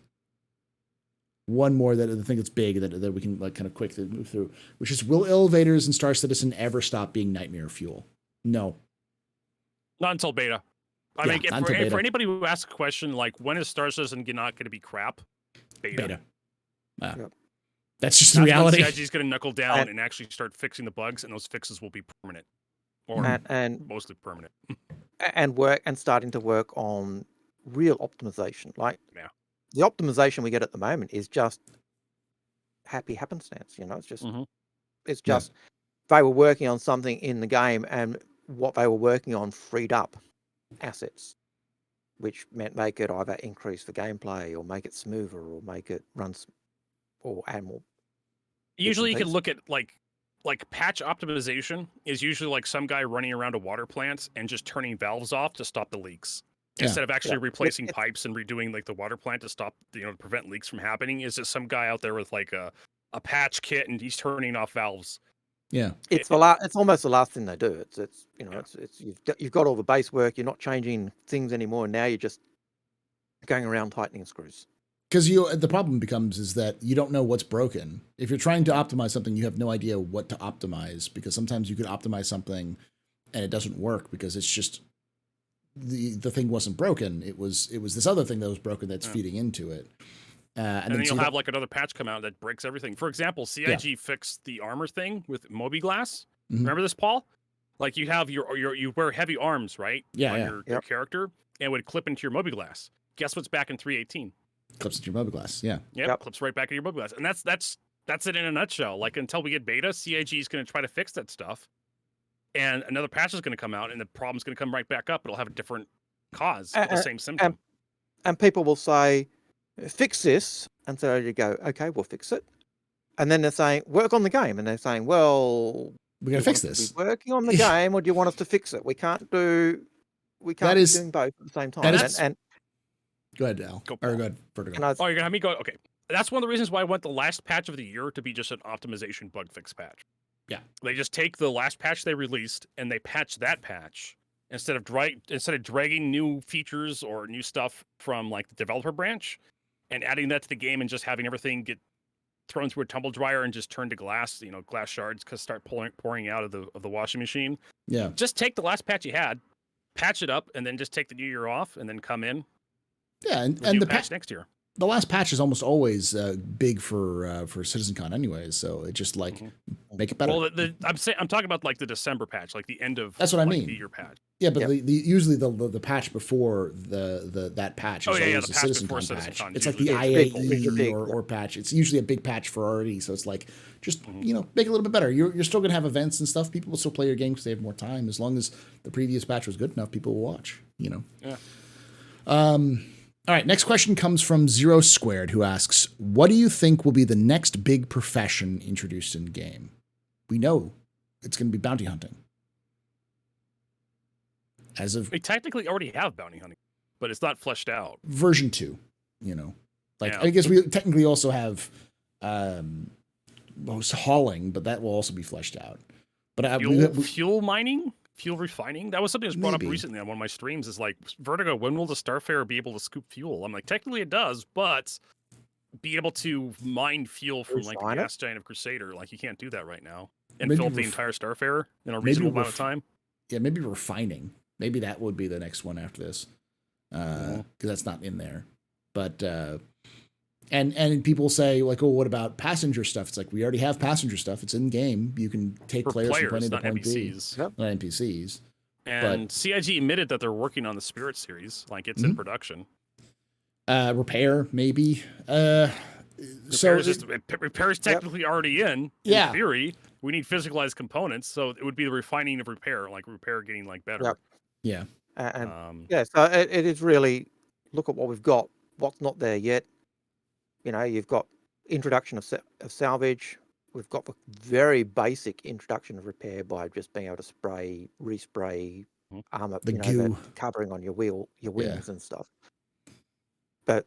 one more that I think it's big that we can like kind of quickly move through, which is, will elevators in Star Citizen ever stop being nightmare fuel? No. Not until beta. I mean, for anybody who asks a question like, when is Star Citizen not going to be crap? Beta. That's just the reality. CIG is going to knuckle down and actually start fixing the bugs, and those fixes will be permanent, or mostly permanent. and starting to work on real optimization. Like the optimization we get at the moment is just happy happenstance. It's just it's just they were working on something in the game, and what they were working on freed up assets, which meant they could either increase the gameplay or make it smoother or make it run or add more. Usually you can look at like patch optimization is usually like some guy running around a water plant and just turning valves off to stop the leaks instead of actually replacing pipes and redoing like the water plant to stop, to prevent leaks from happening. Is just some guy out there with like a patch kit and he's turning off valves. Yeah, it's almost the last thing they do. It's you've got all the base work. You're not changing things anymore. Now you're just going around tightening screws. Because the problem becomes is that you don't know what's broken. If you're trying to optimize something, you have no idea what to optimize, because sometimes you could optimize something and it doesn't work because it's just the thing wasn't broken. It was this other thing that was broken that's feeding into it. And then you'll have like another patch come out that breaks everything. For example, CIG fixed the armor thing with Moby Glass. Remember this, Paul? Like you have you wear heavy arms, right? On your character, and it would clip into your Moby Glass. Guess what's back in 318? Clips into your Moby Glass. Yeah. Yep. Clips right back in your Moby Glass. And that's it in a nutshell. Like until we get beta, CIG is going to try to fix that stuff. And another patch is going to come out, and the problem's going to come right back up. It'll have a different cause, but the same symptom. And people will say, fix this, and so you go, okay, we'll fix it. And then they're saying, work on the game, and they're saying, well, we're going to fix this. Working on the game, or do you want us to fix it? We can't be doing both at the same time. Go ahead, Al. Go ahead, Vertigo. You're going to have me go? Okay. That's one of the reasons why I want the last patch of the year to be just an optimization bug fix patch. Yeah. They just take the last patch they released and they patch that patch instead of dragging new features or new stuff from like the developer branch and adding that to the game and just having everything get thrown through a tumble dryer and just turn to glass, glass shards start pouring out of the washing machine. Yeah. Just take the last patch you had, patch it up, and then just take the new year off and then come in. Yeah, and the patch next year. The last patch is almost always big for CitizenCon anyways, so it just make it better. Well, I'm talking about like the December patch, like the end of that's what I mean. The year patch. Yeah, but usually the patch before that patch is always the CitizenCon patch. It's like the IAE or patch. It's usually a big patch for already, so it's like just make it a little bit better. You're still gonna have events and stuff. People will still play your game because they have more time. As long as the previous patch was good enough, people will watch. Yeah. All right, next question comes from Zero Squared, who asks, what do you think will be the next big profession introduced in game? We know it's going to be bounty hunting. We technically already have bounty hunting, but it's not fleshed out. Version 2, I guess we technically also have hauling, but that will also be fleshed out. But fuel mining, fuel refining. That was something that was brought up recently on one of my streams. Is like, Vertigo, when will the Starfarer be able to scoop fuel? I'm like, technically it does, but be able to mine fuel from like the gas giant of Crusader, like you can't do that right now, and fill up the entire Starfarer in a reasonable amount of time. Yeah, maybe refining. Maybe that would be the next one after this, because that's not in there. But and people say like, oh, what about passenger stuff? It's like we already have passenger stuff. It's in game. You can take players from point A to point B. Not NPCs. And CIG admitted that they're working on the Spirit series. Like it's in production. Repair maybe. Repair is technically already in theory. We need physicalized components, so it would be the refining of repair, like repair getting like better. Yeah. So it is really look at what we've got, what's not there yet. You know, you've got introduction of salvage. We've got the very basic introduction of repair by just being able to respray armor, the covering on your wings and stuff. But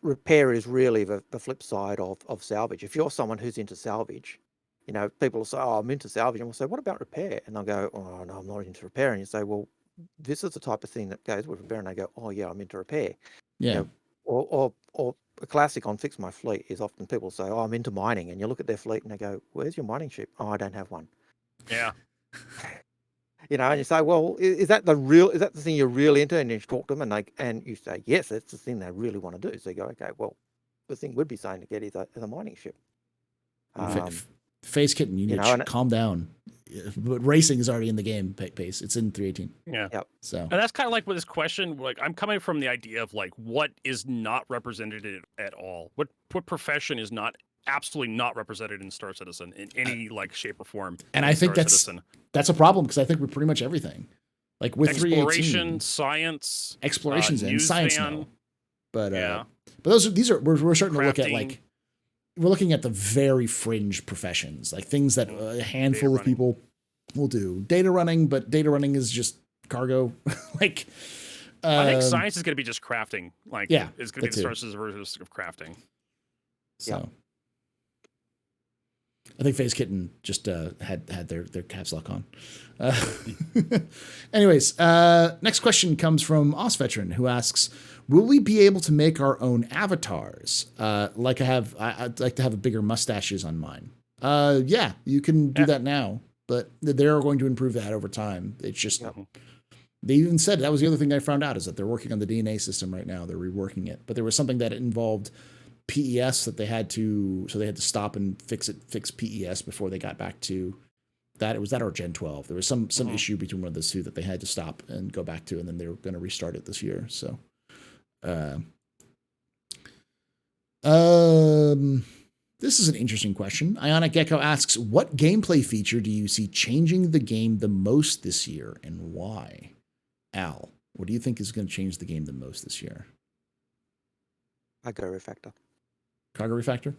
repair is really the flip side of salvage. If you're someone who's into salvage, you know, people will say, oh, I'm into salvage. And we'll say, what about repair? And they'll go, oh, no, I'm not into repair. And you say, well, this is the type of thing that goes with repair. And they go, oh, yeah, I'm into repair. Yeah. You know, or a classic on Fix My Fleet is often people say, oh, I'm into mining. And you look at their fleet and they go, where's your mining ship? Oh, I don't have one. Yeah. You know, and you say, well, is that the thing you're really into? And you talk to them and you say, yes, that's the thing they really want to do. So you go, okay, well, the thing we'd be saying to get is a mining ship. Face Kitten, you need to calm down. But racing is already in the game pace. It's in 3.18. Yeah. Yep. So, and that's kind of like with this question. Like, I'm coming from the idea of like, what is not represented at all? What profession is absolutely not represented in Star Citizen in any like shape or form? And I think that's a problem because I think we're pretty much everything. Like with exploration, science, explorations and science now. But we're starting to look at like. We're looking at the very fringe professions, like things that a handful of people will do. Data running, but data running is just cargo. I think science is going to be just crafting. Like, it's going to be the Star Citizen version of crafting. So, I think Face Kitten just had their caps lock on. Anyways, next question comes from Os Veteran, who asks, will we be able to make our own avatars? I'd like to have bigger mustaches on mine. Yeah, you can do that now, but they're going to improve that over time. It's just, they even said, that was the other thing I found out, is that they're working on the DNA system right now. They're reworking it, but there was something that involved PES that they had to stop and fix PES before they got back to that. It was that or Gen 12. There was some issue between one of the two that they had to stop and go back to, and then they were going to restart it this year. So, this is an interesting question. Ionic Gecko asks, what gameplay feature do you see changing the game the most this year and why? Al, what do you think is going to change the game the most this year? Cargo Reflector. Cargo Reflector?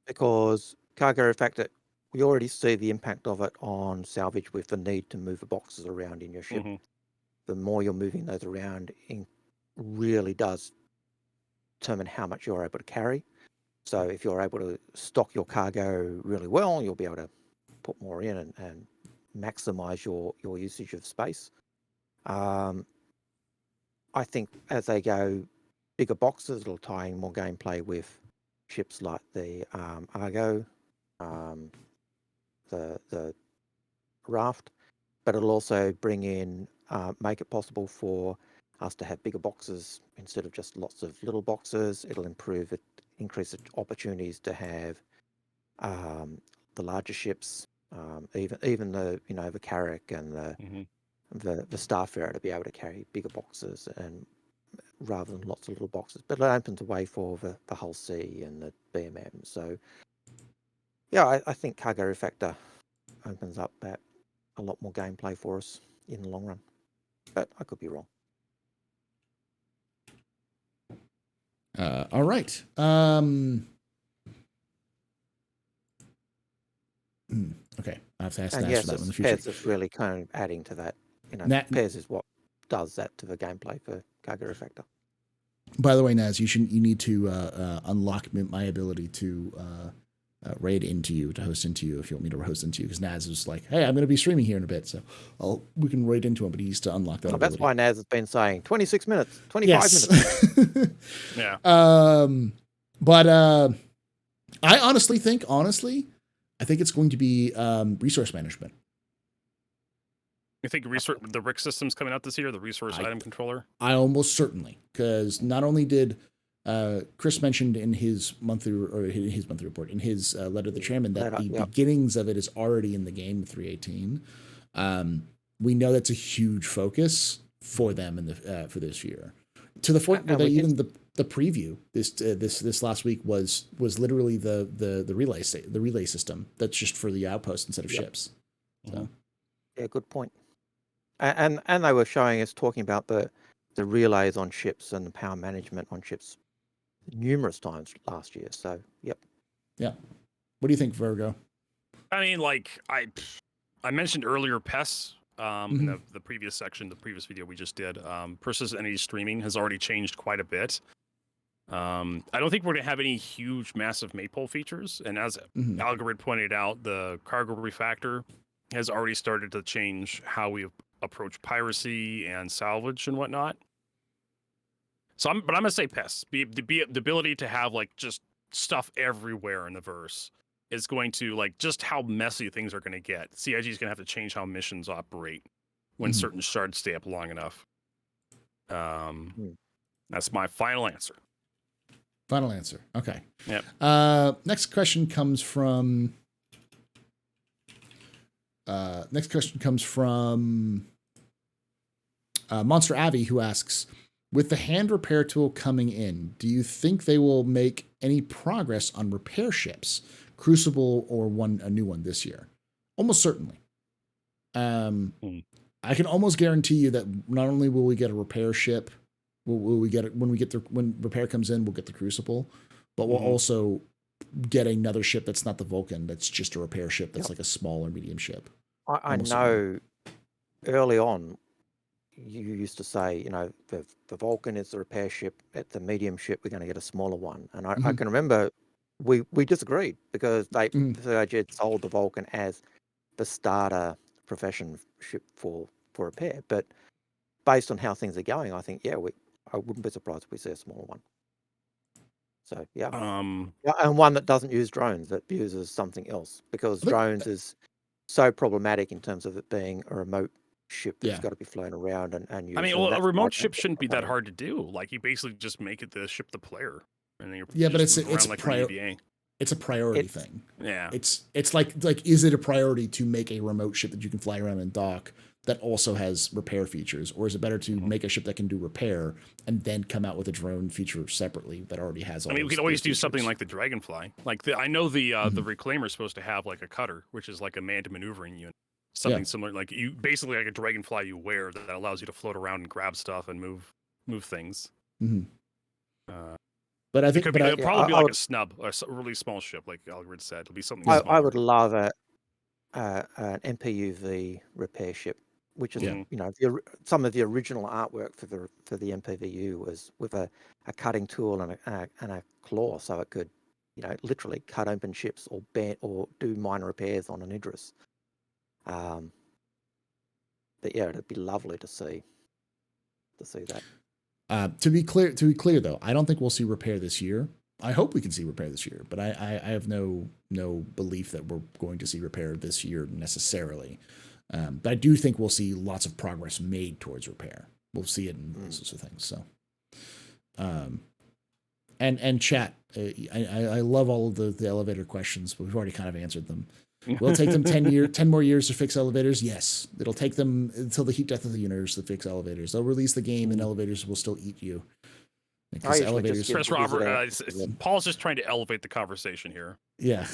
Because Cargo Reflector, we already see the impact of it on salvage with the need to move the boxes around in your ship. The more you're moving those around, it really does determine how much you're able to carry. So if you're able to stock your cargo really well, you'll be able to put more in and maximize your usage of space. I think as they go bigger boxes, it'll tie in more gameplay with ships like the Argo, the Raft, but it'll also bring in, make it possible for us to have bigger boxes instead of just lots of little boxes. It'll increase the opportunities to have the larger ships, even the the Carrack and the Starfarer to be able to carry bigger boxes and rather than lots of little boxes. But it opens a way for the Hull C and the BMM. So yeah, I think Cargo Reflector opens up that a lot more gameplay for us in the long run. But I could be wrong. All right. Okay, I have to ask for that in the future. Pests is really kind of adding to that. Pests is what does that to the gameplay for Cargo Reflector. By the way, Naz, you need to unlock my ability to raid into you, to host into you if you want me to host into you. Because Naz was like, hey, I'm going to be streaming here in a bit, so we can raid into him, but he needs to unlock that. That's why Naz has been saying 26 minutes, 25 minutes. Yeah. But I honestly think, I think it's going to be resource management. You think the RIC system's coming out this year, the resource item controller? I almost certainly, because not only did Chris mentioned in his monthly report, in his letter to the chairman, that the beginnings of it is already in the game with 3.18. We know that's a huge focus for them in the for this year, to the point where even the preview this last week was literally the relay system that's just for the outpost instead of ships. So yeah, good point. And they were talking about the relays on ships and the power management on ships numerous times last year. So yep. Yeah. What do you think, Virgo? I mean, like I mentioned earlier, Pests in the previous section, the previous video we just did. Persistent entity streaming has already changed quite a bit. I don't think we're going to have any huge, massive maypole features. And as Algared pointed out, the cargo refactor has already started to change how we approach piracy and salvage and whatnot. So I'm going to say Pests. The ability to have like just stuff everywhere in the verse is going to, like, just how messy things are going to get. CIG is going to have to change how missions operate when certain shards stay up long enough. That's my final answer. Final answer. Okay. Yep. Next question comes from Monster Avi, who asks, with the hand repair tool coming in, do you think they will make any progress on repair ships, Crucible or a new one this year? Almost certainly. I can almost guarantee you that not only will we get a repair ship, will we get it when repair comes in, we'll get the Crucible, but we'll also get another ship that's not the Vulcan, that's just a repair ship, that's like a small or medium ship. I know early on you used to say, the Vulcan is the repair ship, at the medium ship we're going to get a smaller one. And I can remember we disagreed because CIG had sold the Vulcan as the starter profession ship for repair. But based on how things are going, I think, I wouldn't be surprised if we see a smaller one. So, and one that doesn't use drones, that uses something else, because drones is so problematic in terms of it being a remote ship that's got to be flown around and used. I mean, a remote ship shouldn't be that hard to do. Like, you basically just make it the ship the player, and then but it's a priority thing. Yeah, it's like is it a priority to make a remote ship that you can fly around and dock that also has repair features, or is it better to make a ship that can do repair and then come out with a drone feature separately that already has all? I mean, we could always do something like the Dragonfly. Like I know the Reclaimer is supposed to have like a cutter, which is like a manned maneuvering unit. Something similar, like you basically like a Dragonfly you wear that allows you to float around and grab stuff and move things. But I think it'll probably be like a snub, or a really small ship, like Algared said. It'll be something. I would love an MPUV repair ship, which is some of the original artwork for the MPVU was with a cutting tool and a claw, so it could literally cut open ships or do minor repairs on an Idris. But it'd be lovely to see that. To be clear though, I don't think we'll see repair this year. I hope we can see repair this year, but I have no belief that we're going to see repair this year necessarily. But I do think we'll see lots of progress made towards repair. We'll see it in those sorts of things. So, and chat, I love all of the elevator questions, but we've already kind of answered them. Will it take them 10 more years to fix elevators? Yes. It'll take them until the heat death of the universe to fix elevators. They'll release the game and elevators will still eat you. Because elevators. Chris Robert, Paul's just trying to elevate the conversation here. Yeah.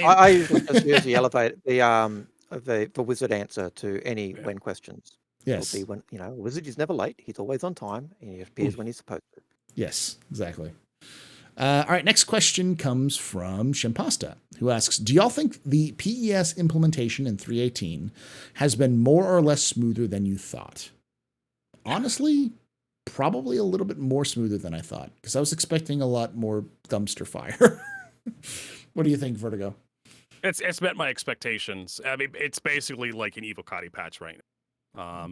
I usually just use the elevator, the wizard answer to any when questions. Yes. It'll be when, a wizard is never late. He's always on time and he appears when he's supposed to. Yes, exactly. All right, next question comes from Shimpasta, who asks, do y'all think the PES implementation in 3.18 has been more or less smoother than you thought? Honestly, probably a little bit more smoother than I thought, because I was expecting a lot more dumpster fire. What do you think, Vertigo? It's met my expectations. I mean, it's basically like an Evocati patch right now.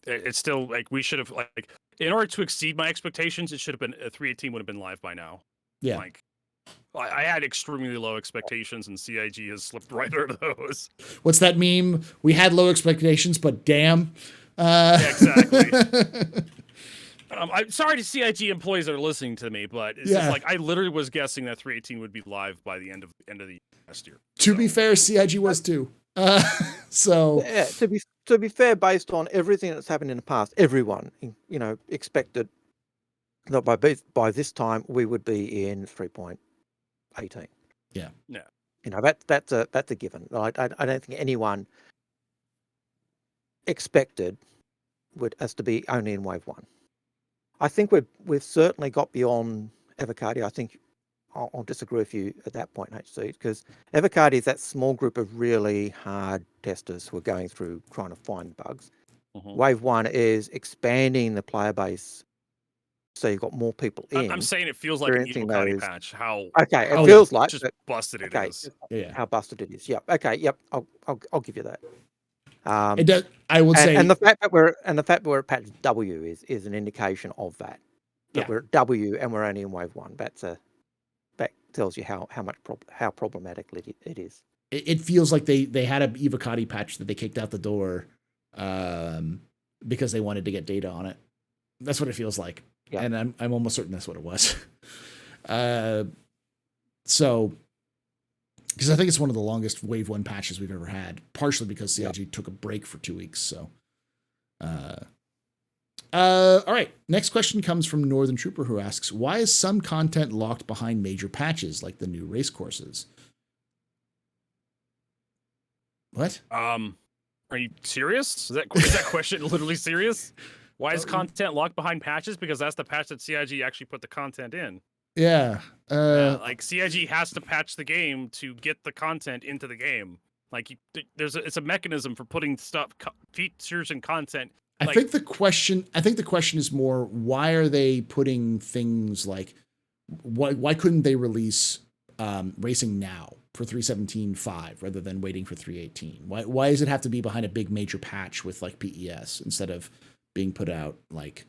It's still like we should have like in order to exceed my expectations, it should have been 3.18 would have been live by now. Yeah. Like I had extremely low expectations, and CIG has slipped right under those. What's that meme? We had low expectations, but damn. Yeah, exactly. I'm sorry to CIG employees that are listening to me, but it's just like I literally was guessing that 3.18 would be live by the end of the last year. To be fair, CIG was too. So yeah, to be fair, based on everything that's happened in the past, everyone expected that by this time we would be in 3.18. Yeah. That's a given. I don't think anyone expected us to be only in wave 1. I think we've certainly got beyond Evocati. I think I'll disagree with you at that point, HC, because Evocati is that small group of really hard testers who are going through trying to find bugs. Mm-hmm. Wave 1 is expanding the player base, so you've got more people in. I'm saying it feels like an Evocati patch. How it feels like just busted it is. Yeah. How busted it is. Yep. Okay. Yep. I'll give you that. It does. I would say, and the fact that we're at patch W is an indication of that. That we're at W and we're only in wave 1. That tells you how problematic it is. It feels like they had a Evocati patch that they kicked out the door because they wanted to get data on it. That's what it feels like. Yeah. And I'm almost certain that's what it was. So, because I think it's one of the longest wave 1 patches we've ever had, partially because CIG took a break for 2 weeks. So, all right. Next question comes from Northern Trooper, who asks, why is some content locked behind major patches like the new race courses? What? Are you serious? Is that question literally serious? Why is content locked behind patches? Because that's the patch that CIG actually put the content in. Yeah. Like CIG has to patch the game to get the content into the game. Like it's a mechanism for putting features and content. I think the question is more, why are they putting things like why couldn't they release racing now for 3.17.5 rather than waiting for 3.18? Why does it have to be behind a big major patch with like PES instead of being put out like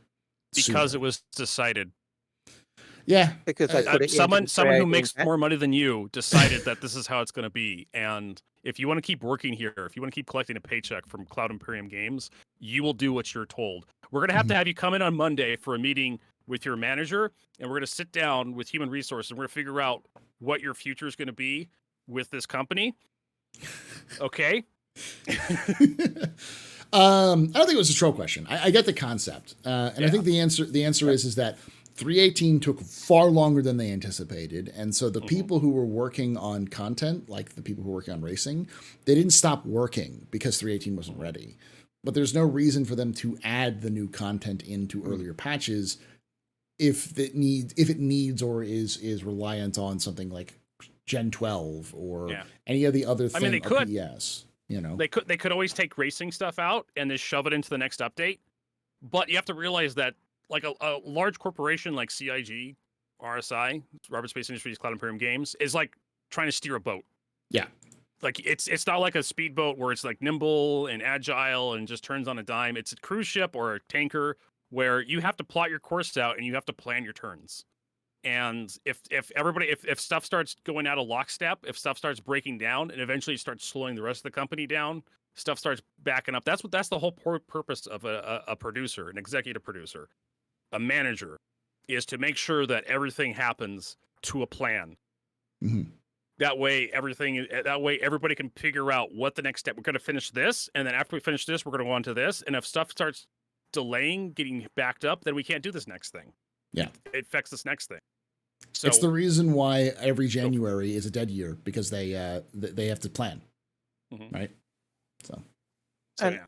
because sooner? It was decided. Yeah, because someone who makes more money than you decided that this is how it's going to be. And if you want to keep working here, if you want to keep collecting a paycheck from Cloud Imperium Games, you will do what you're told. We're going to have you come in on Monday for a meeting with your manager, and we're going to sit down with human resources, and we're going to figure out what your future is going to be with this company. Okay. I don't think it was a troll question. I get the concept, and I think the answer is that 3.18 took far longer than they anticipated, and so the people who were working on content, like the people who were working on racing, they didn't stop working because 3.18 wasn't ready. But there's no reason for them to add the new content into earlier patches if it needs or is reliant on something like Gen 12 or any of the other things. I mean, they could. Yes, they could always take racing stuff out and then shove it into the next update. But you have to realize that like a large corporation like CIG, RSI, Robert Space Industries, Cloud Imperium Games, is like trying to steer a boat. Yeah. Like it's not like a speedboat where it's like nimble and agile and just turns on a dime. It's a cruise ship or a tanker where you have to plot your course out and you have to plan your turns. And if stuff starts going out of lockstep, if stuff starts breaking down and eventually starts slowing the rest of the company down, stuff starts backing up. That's the whole purpose of a producer, an executive producer. A manager is to make sure that everything happens to a plan. Mm-hmm. That way everybody can figure out what the next step. We're going to finish this, and then after we finish this, we're going to go on to this. And if stuff starts delaying, getting backed up, then we can't do this next thing. Yeah, it affects this next thing. So it's the reason why every January is a dead year, because they have to plan, right? So I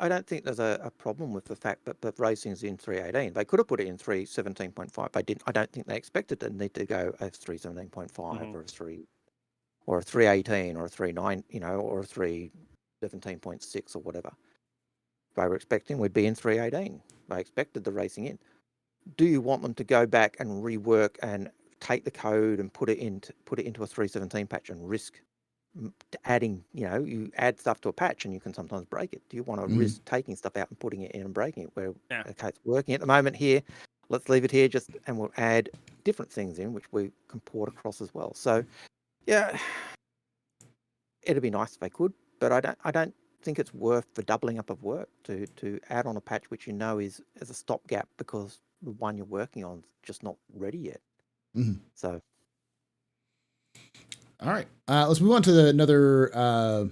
don't think there's a problem with the fact that the racing's in 3.18. They could have put it in 3.17.5. They didn't. I don't think they expected to need to go a 3.17.5 or a 3 or a 3.18 or a 3.9, or a 3.17.6 or whatever. They were expecting we'd be in 3.18. They expected the racing in. Do you want them to go back and rework and take the code and put it into a 3.17 patch and risk adding, you add stuff to a patch and you can sometimes break it. Do you want to risk taking stuff out and putting it in and breaking it? Where okay, it's working at the moment here. Let's leave it here and we'll add different things in which we can port across as well. So yeah, it'd be nice if they could, but I don't think it's worth the doubling up of work to add on a patch which is as a stopgap because the one you're working on is just not ready yet. So all right, let's move on to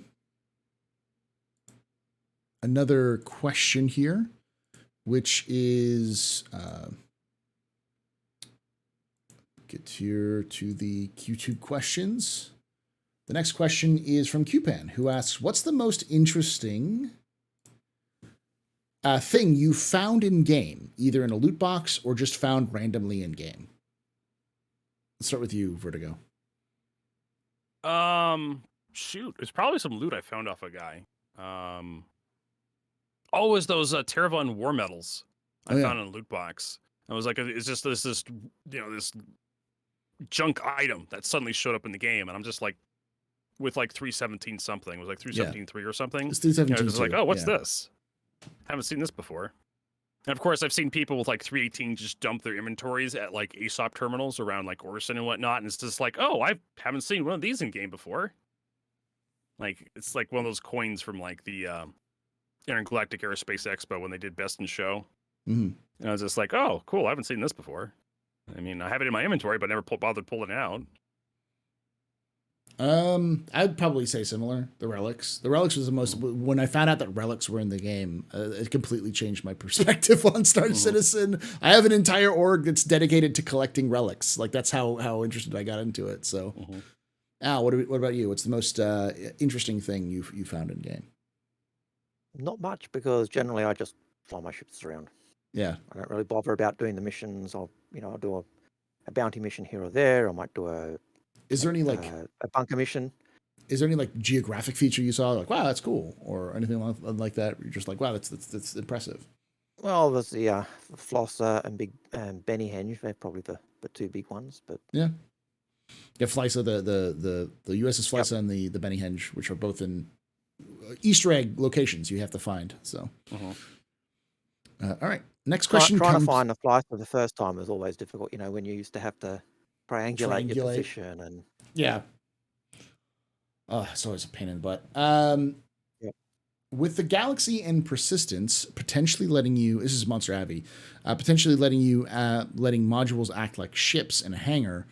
another question here, which is get here to the Q2 questions. The next question is from QPan, who asks, what's the most interesting thing you found in game, either in a loot box or just found randomly in game? Let's start with you, Vertigo. Shoot, it's probably some loot I found off a guy. It was those Terravon war medals I found in a loot box. I was like, it's just this junk item that suddenly showed up in the game, and I'm just like, with like 317 something, it was like 317.3 or something. It's 317. Just like, oh, what's this? Haven't seen this before. And of course, I've seen people with like 318 just dump their inventories at like ASOP terminals around like Orson and whatnot, and it's just like, oh, I haven't seen one of these in game before. Like it's like one of those coins from like the Intergalactic Aerospace Expo when they did Best in Show. And I was just like, oh, cool, I haven't seen this before. I mean, I have it in my inventory, but never bothered pulling it out. I'd probably say similar. The relics. The relics was the most. When I found out that relics were in the game, it completely changed my perspective on Star Citizen. I have an entire org that's dedicated to collecting relics. Like that's how interested I got into it. So, Al, what about you? What's the most interesting thing you found in game? Not much, because generally I just fly my ships around. Yeah, I don't really bother about doing the missions. I'll do a bounty mission here or there. I might do a. Is there any like a bunker mission? Is there any like geographic feature you saw like, wow, that's cool, or anything like that? You're just like, wow, that's impressive. Well, there's the Flosser and Big Benny Henge. They're probably the two big ones. But yeah, Flysa, the USS Flysa and the Benny Henge, which are both in Easter egg locations you have to find. So, all right, next question. Trying to find the Flysa the first time is always difficult. When you used to have to triangulate your position and it's always a pain in the butt. With the Galaxy and Persistence potentially letting you, this is Monster Abbey, potentially letting modules act like ships in a hangar.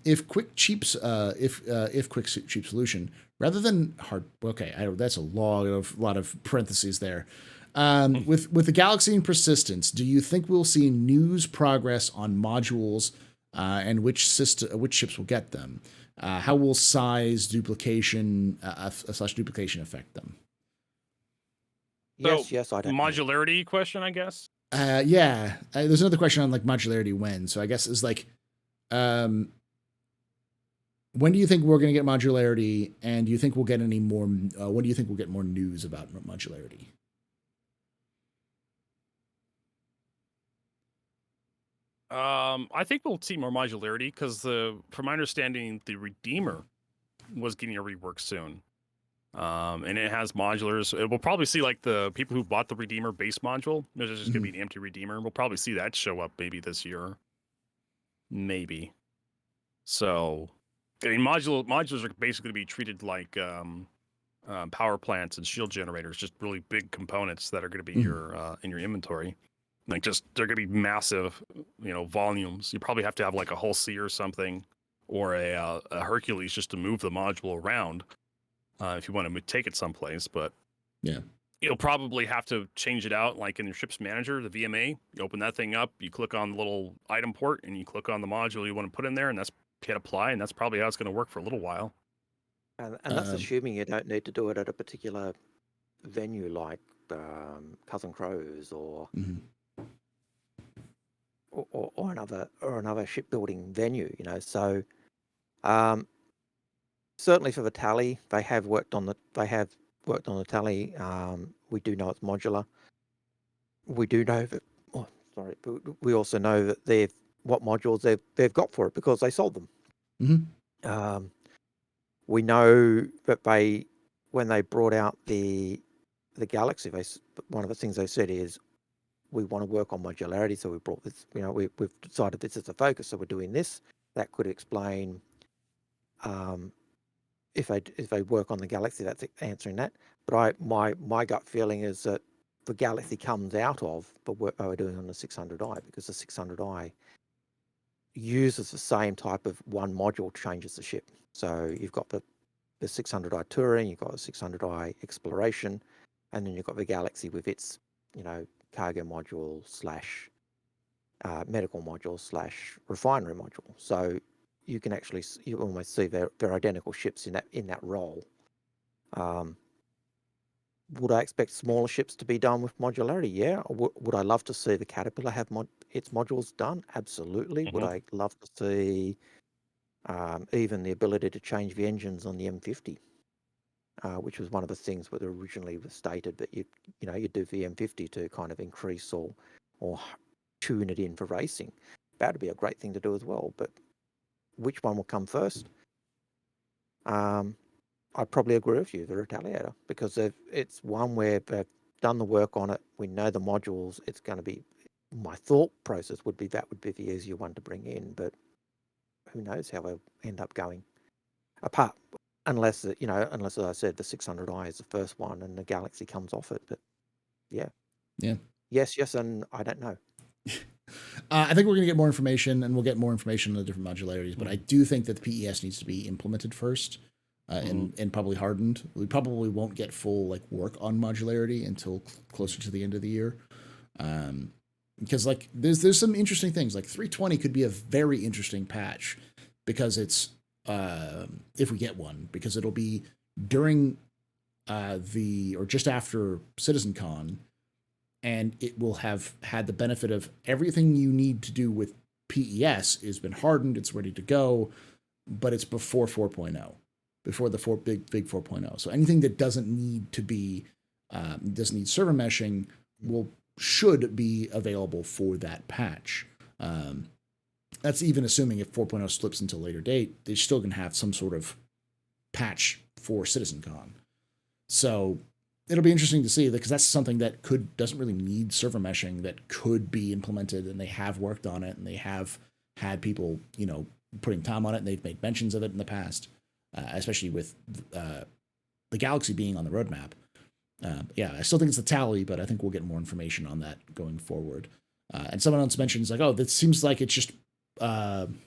If quick cheap solution rather than hard. Okay, that's a lot of parentheses there. With the Galaxy and Persistence, do you think we'll see news progress on modules? And which ships will get them? How will size duplication /duplication affect them? Yes, I don't. Modularity question, I guess. There's another question on like modularity when. So I guess it's like, when do you think we're going to get modularity? And do you think we'll get any more? When do you think we'll get more news about modularity? I think we'll see more modularity because from my understanding, the Redeemer was getting a rework soon. And it has modulars. We'll probably see like the people who bought the Redeemer base module. There's just going to be an empty Redeemer. We'll probably see that show up maybe this year. Maybe. So, I mean, modulars are basically going to be treated like power plants and shield generators, just really big components that are going to be in your inventory. Like they're going to be massive, volumes. You probably have to have like a Hull C or something, or a Hercules just to move the module around if you want to take it someplace. But you'll probably have to change it out, like in your ship's manager, the VMA. You open that thing up, you click on the little item port, and you click on the module you want to put in there, and hit apply, and that's probably how it's going to work for a little while. And that's assuming you don't need to do it at a particular venue like Cousin Crows or another shipbuilding venue, So certainly for the tally, they have worked on the tally. We do know it's modular. We do know that. But we also know that what modules they've got for it because they sold them. Mm-hmm. We know that when they brought out the Galaxy, one of the things they said is, we want to work on modularity, so we brought this. We've decided this is the focus, so we're doing this. That could explain if they work on the Galaxy, that's answering that. But my gut feeling is that the Galaxy comes out of the work they were doing on the 600i, because the 600i uses the same type of one module changes the ship. So you've got the 600i touring, you've got the 600i exploration, and then you've got the Galaxy with its cargo module / medical module / refinery module. So you can you almost see they're identical ships in that role. Would I expect smaller ships to be done with modularity? Yeah. Would I love to see the Caterpillar have its modules done? Absolutely. Would I love to see even the ability to change the engines on the M50, which was one of the things that originally was stated that you do the M50 to kind of increase or tune it in for racing. That would be a great thing to do as well. But which one will come first? I'd probably agree with you, the Retaliator, because it's one where they've done the work on it. We know the modules. It's going to be, my thought process would be that would be the easier one to bring in, but who knows how they'll end up going. Unless as I said, the 600i is the first one and the Galaxy comes off it. But yeah. Yes, and I don't know. I think we're going to get more information, and we'll get more information on the different modularities. But I do think that the PES needs to be implemented first. And probably hardened. We probably won't get full work on modularity until closer to the end of the year, because there's some interesting things. 320 could be a very interesting patch because it's if we get one, because it'll be during or just after CitizenCon, and it will have had the benefit of everything you need to do with PES has been hardened. It's ready to go, but it's before 4.0. Before the big 4.0. So anything that doesn't need to be, doesn't need server meshing should be available for that patch. That's even assuming if 4.0 slips into a later date, they're still going to have some sort of patch for CitizenCon. So it'll be interesting to see, because that's something that doesn't really need server meshing, that could be implemented, and they have worked on it, and they have had people, putting time on it, and they've made mentions of it in the past. Especially with the Galaxy being on the roadmap. I still think it's the Tally, but I think we'll get more information on that going forward. And someone else mentioned, this seems like it's just and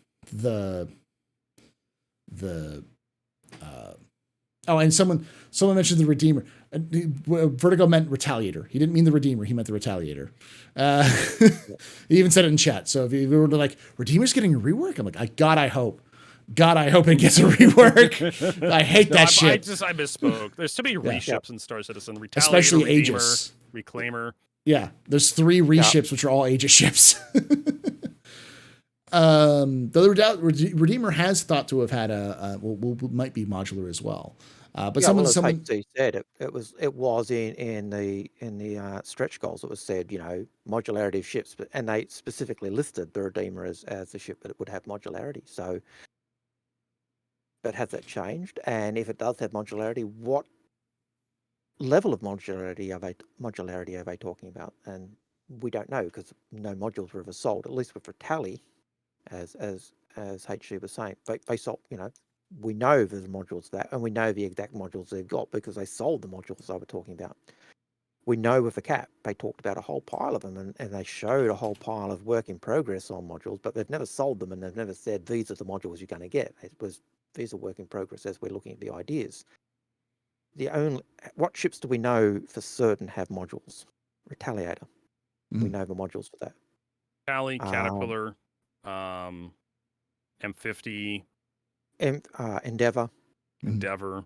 someone mentioned the Redeemer. Vertigo meant Retaliator. He didn't mean the Redeemer. He meant the Retaliator. He even said it in chat. So if you were Redeemer's getting a rework, I'm I hope it gets a rework. I hate that shit. I misspoke. There's too many reships in Star Citizen. Retaliator, especially Redeemer, Aegis. Reclaimer. Yeah, there's 3 reships, which are all Aegis ships. Though the Redeemer has thought to have had might be modular as well. But someone said it was in the stretch goals. It was said modularity of ships, and they specifically listed the Redeemer as the ship that it would have modularity. So. But has that changed? And if it does have modularity, what level of modularity are they talking about? And we don't know, because no modules were ever sold, at least with Retali, as HC was saying. They sold, we know there's modules for that, and we know the exact modules they've got because they sold the modules they were talking about. We know with the Cap, they talked about a whole pile of them, and they showed a whole pile of work in progress on modules, but they've never sold them, and they've never said, these are the modules you're going to get. These are work in progress as we're looking at the ideas. What ships do we know for certain have modules? Retaliator. We know the modules for that. Tally, Caterpillar, M50, Endeavor. Endeavor.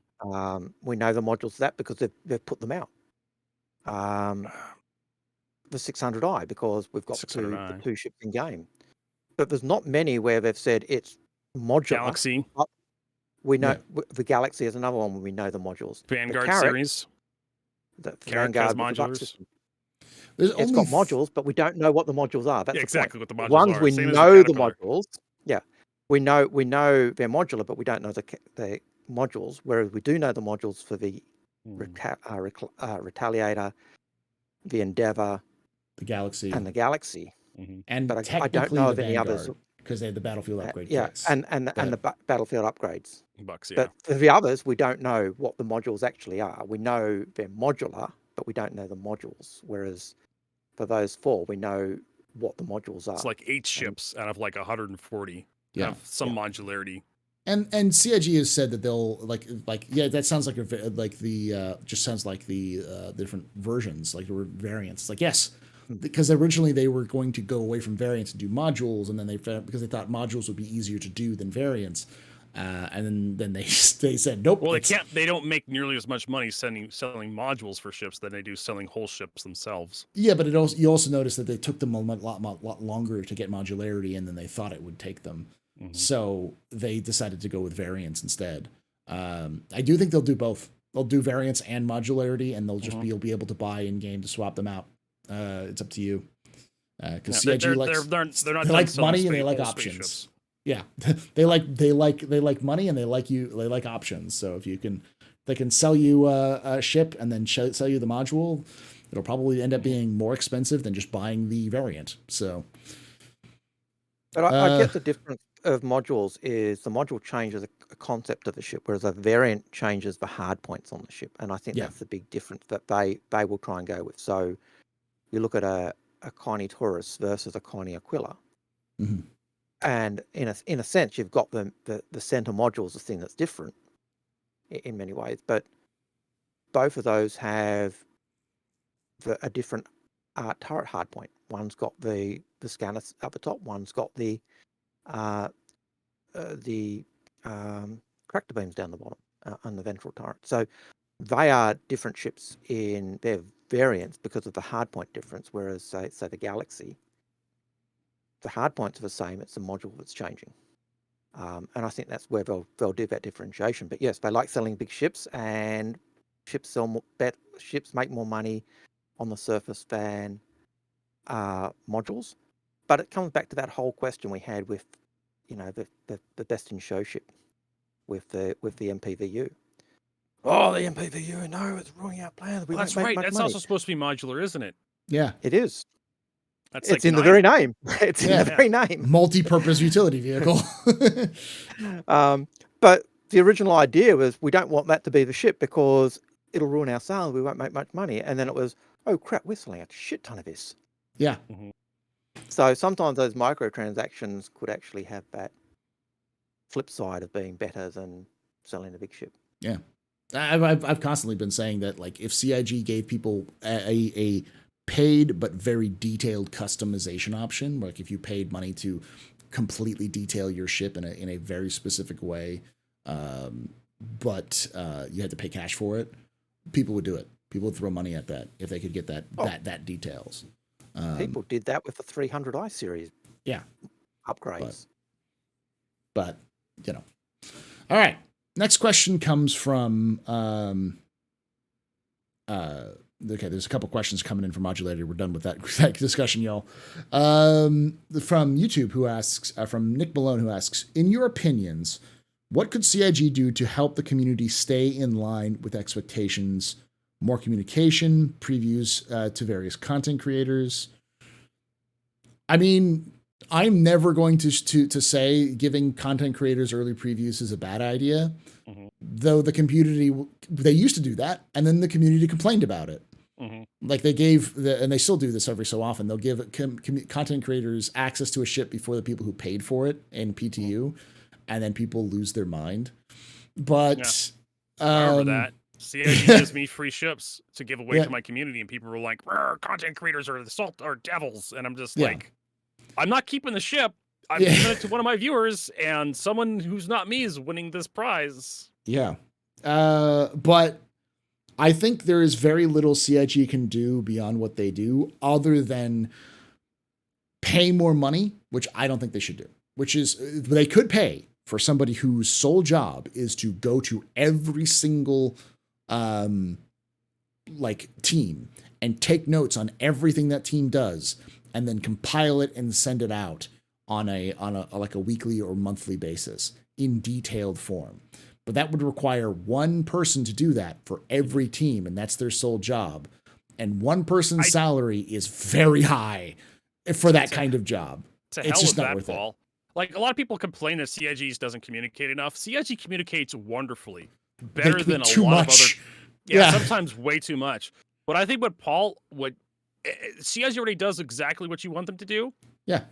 We know the modules for that because they've put them out. The 600i, because we've got the 2 ships in game. But there's not many where they've said it's modular. Galaxy. We know the Galaxy is another one where we know the modules. Vanguard series. The Vanguard modulars. It's got modules, but we don't know what the modules are. That's exactly the point. What the modules Ones are. we Same know as the modules. Yeah, we know they're modular, but we don't know the modules. Whereas we do know the modules for the Retaliator, the Endeavor, the Galaxy, and the Galaxy. And but technically I don't know of the any others because they have the battlefield upgrade yeah, kits. and the battlefield upgrades. Bucks, yeah. But for the others, we don't know what the modules actually are. We know they're modular, but we don't know the modules. Whereas for those 4, we know what the modules are. It's like 8 ships out of like 140. Yeah, have some modularity. And CIG has said that they'll like that sounds like just sounds like the different versions, like there were variants. It's like yes, because originally they were going to go away from variants and do modules, and then because they thought modules would be easier to do than variants, and then they said nope. Well, they don't make nearly as much money selling modules for ships than they do selling whole ships themselves. Yeah, but you also notice that they took them a lot longer to get modularity in than they thought it would take them. So they decided to go with variants instead. I do think they'll do both. They'll do variants and modularity, and they'll just you'll be able to buy in game to swap them out. It's up to you. Because CIG they're not they like money and they like options. Yeah, they like money and they like options. So if they can sell you a ship and then sell you the module, it'll probably end up being more expensive than just buying the variant. So, but I get the difference of modules is the module changes a concept of the ship, whereas a variant changes the hard points on the ship, and I think that's the big difference that they will try and go with. So you look at a Connie Taurus versus a Connie Aquila, and in a sense, you've got the center modules, the thing that's different in many ways, but both of those have a different turret hardpoint. One's got the scanners up the top. One's got the tractor beams down the bottom on the ventral turret. So they are different ships in their variants because of the hardpoint difference. Whereas say the Galaxy, the hardpoints are the same. It's the module that's changing, and I think that's where they'll do that differentiation. But yes, they like selling big ships, and ships sell more. Ships make more money on the surface than modules. But it comes back to that whole question we had with, the best in show ship with the MPVU. Oh, the MPVU, no, it's ruining our plans. That's right. That's also supposed to be modular, isn't it? Yeah, it is. It's like in the very name. It's in the very name. Multi-purpose utility vehicle. But the original idea was we don't want that to be the ship because it'll ruin our sales. We won't make much money. And then it was, oh crap, we're selling a shit ton of this. Yeah. So sometimes those microtransactions could actually have that flip side of being better than selling a big ship. Yeah. I've constantly been saying that, like, if CIG gave people a paid but very detailed customization option, like if you paid money to completely detail your ship in a very specific way, but you had to pay cash for it, people would do it. People would throw money at that if they could get that details. People did that with the 300i series. Yeah. Upgrades. But all right. Next question comes from, okay, there's a couple questions coming in for modularity. We're done with that discussion, y'all. From YouTube, who asks, from Nick Malone, who asks, in your opinions, what could CIG do to help the community stay in line with expectations? More communication, previews to various content creators. I mean, I'm never going to say giving content creators early previews is a bad idea, though the community, they used to do that, and then the community complained about it. Like they gave, and they still do this every so often, they'll give content creators access to a ship before the people who paid for it in PTU, and then people lose their mind. But I remember that. CIG gives me free ships to give away to my community, and people were like, content creators are devils. And I'm just like, I'm not keeping the ship. I'm giving it to one of my viewers, and someone who's not me is winning this prize. Yeah. But I think there is very little CIG can do beyond what they do other than pay more money, which I don't think they should do, which is they could pay for somebody whose sole job is to go to every single like team and take notes on everything that team does and then compile it and send it out on a like a weekly or monthly basis in detailed form. But that would require one person to do that for every team, and that's their sole job. And one person's salary is very high for that kind of job. It's just not worth it. Like, a lot of people complain that CIG doesn't communicate enough. CIG communicates wonderfully, better than a lot of other. Yeah, sometimes way too much. But I think CIG already does exactly what you want them to do. Yeah.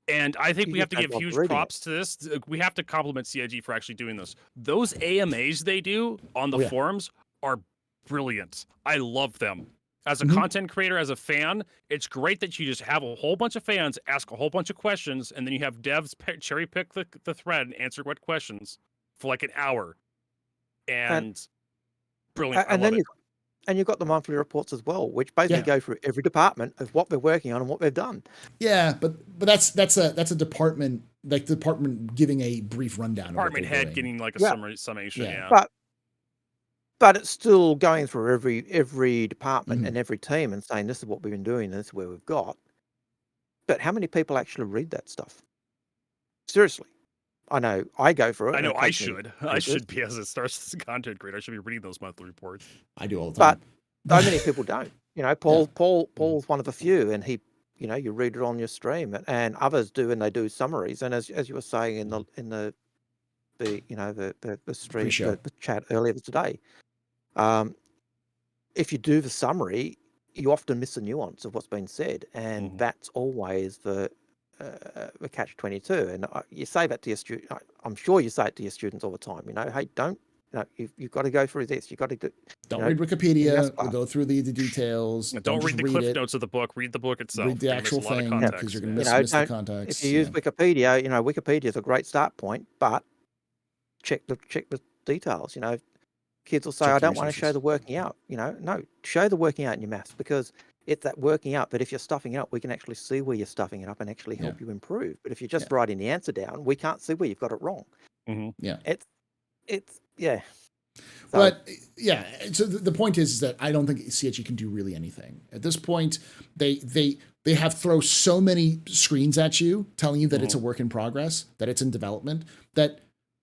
And I think we have to give huge props to this. We have to compliment CIG for actually doing this. Those AMAs they do on the forums are brilliant. I love them. As a content creator, as a fan, it's great that you just have a whole bunch of fans ask a whole bunch of questions, and then you have devs cherry pick the thread and answer what questions for like an hour. And brilliant. And then you've got the monthly reports as well, which basically go through every department of what they're working on and what they've done. Yeah, but that's a department, like the department giving a brief rundown. Department head getting like a summation. Yeah. But it's still going through every department and every team and saying this is what we've been doing and this is where we've got. But how many people actually read that stuff? Seriously. I know I go for it. I know I should. I should be, as a Star Citizen content creator. I should be reading those monthly reports. I do all the time. But so many people don't. You know, Paul's one of the few, and he, you know, you read it on your stream, and others do, and they do summaries. And as you were saying in the stream, the chat earlier today, if you do the summary, you often miss the nuance of what's been said, and that's always the catch-22. And you say that to your student. I'm sure you say it to your students all the time. You know, hey, don't. You know, you've got to go through this. You've got to do. Don't read Wikipedia. We'll go through the details. Don't read the cliff notes of the book. Read the book itself. Read the actual thing, because you're going to miss the context. If you use Wikipedia, you know, Wikipedia is a great start point, but check the details. You know, kids will say, I don't want to show the working out. You know, no, show the working out in your maths, because it's that working out that if you're stuffing it up, we can actually see where you're stuffing it up and actually help you improve. But if you're just writing the answer down, we can't see where you've got it wrong. Yeah. It's So, but so the point is that I don't think CHE can do really anything at this point. They have thrown so many screens at you telling you that it's a work in progress, that it's in development, that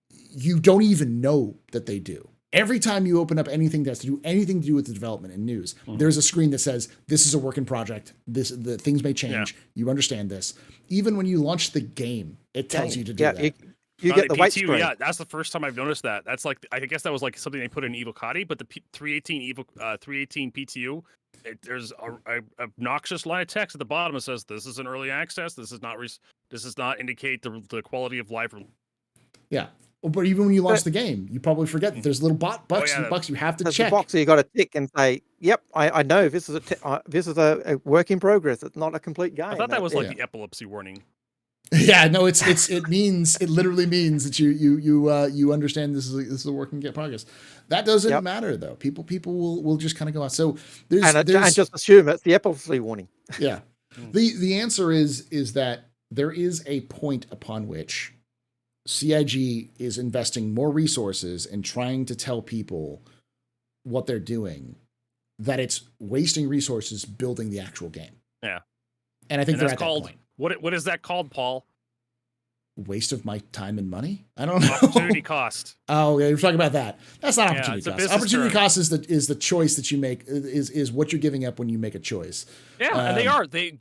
you don't even know that they do. Every time you open up anything that has to do anything to do with the development and news, there's a screen that says this is a work in project. The things may change. You understand this. Even when you launch the game, it tells you to do that. You get the white screen. Yeah, that's the first time I've noticed that. That's like, I guess that was like something they put in Evocati, but the 318 PTU, there's a obnoxious line of text at the bottom that says this is an early access. This does not indicate the quality of life. Yeah. But even when you launch the game, you probably forget that there's little box you have to check. There's a box you got to tick and say, "Yep, I know this is a work in progress. It's not a complete game." I thought that was like the epilepsy warning. Yeah, no, it literally means that you understand this is a work in progress. That doesn't matter though. People will just kind of go out. So and just assume it's the epilepsy warning. Yeah, the answer is that there is a point upon which CIG is investing more resources in trying to tell people what they're doing, that it's wasting resources building the actual game. Yeah. And I think they're at that point. What is that called, Paul? Waste of my time and money? I don't know. Opportunity cost. Oh, yeah, you're talking about that. That's not opportunity cost. Opportunity cost is the choice that you make, is what you're giving up when you make a choice. Yeah, and they are. They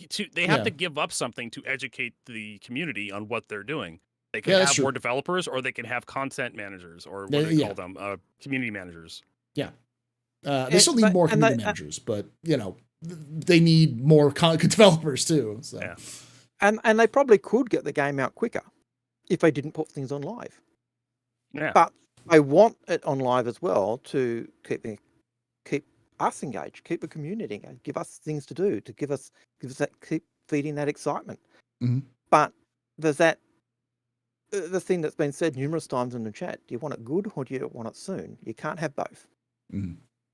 have to give up something to educate the community on what they're doing. They can have more developers, or they can have content managers, or what do they call them? Community managers. Yeah. They still need more community managers, but, you know, they need more developers too. So. Yeah. And they probably could get the game out quicker if they didn't put things on live. Yeah. But they want it on live as well to keep us engaged, keep the community engaged, give us things to do, to give us that, keep feeding that excitement. But there's the thing that's been said numerous times in the chat. Do you want it good or do you want it soon? You can't have both.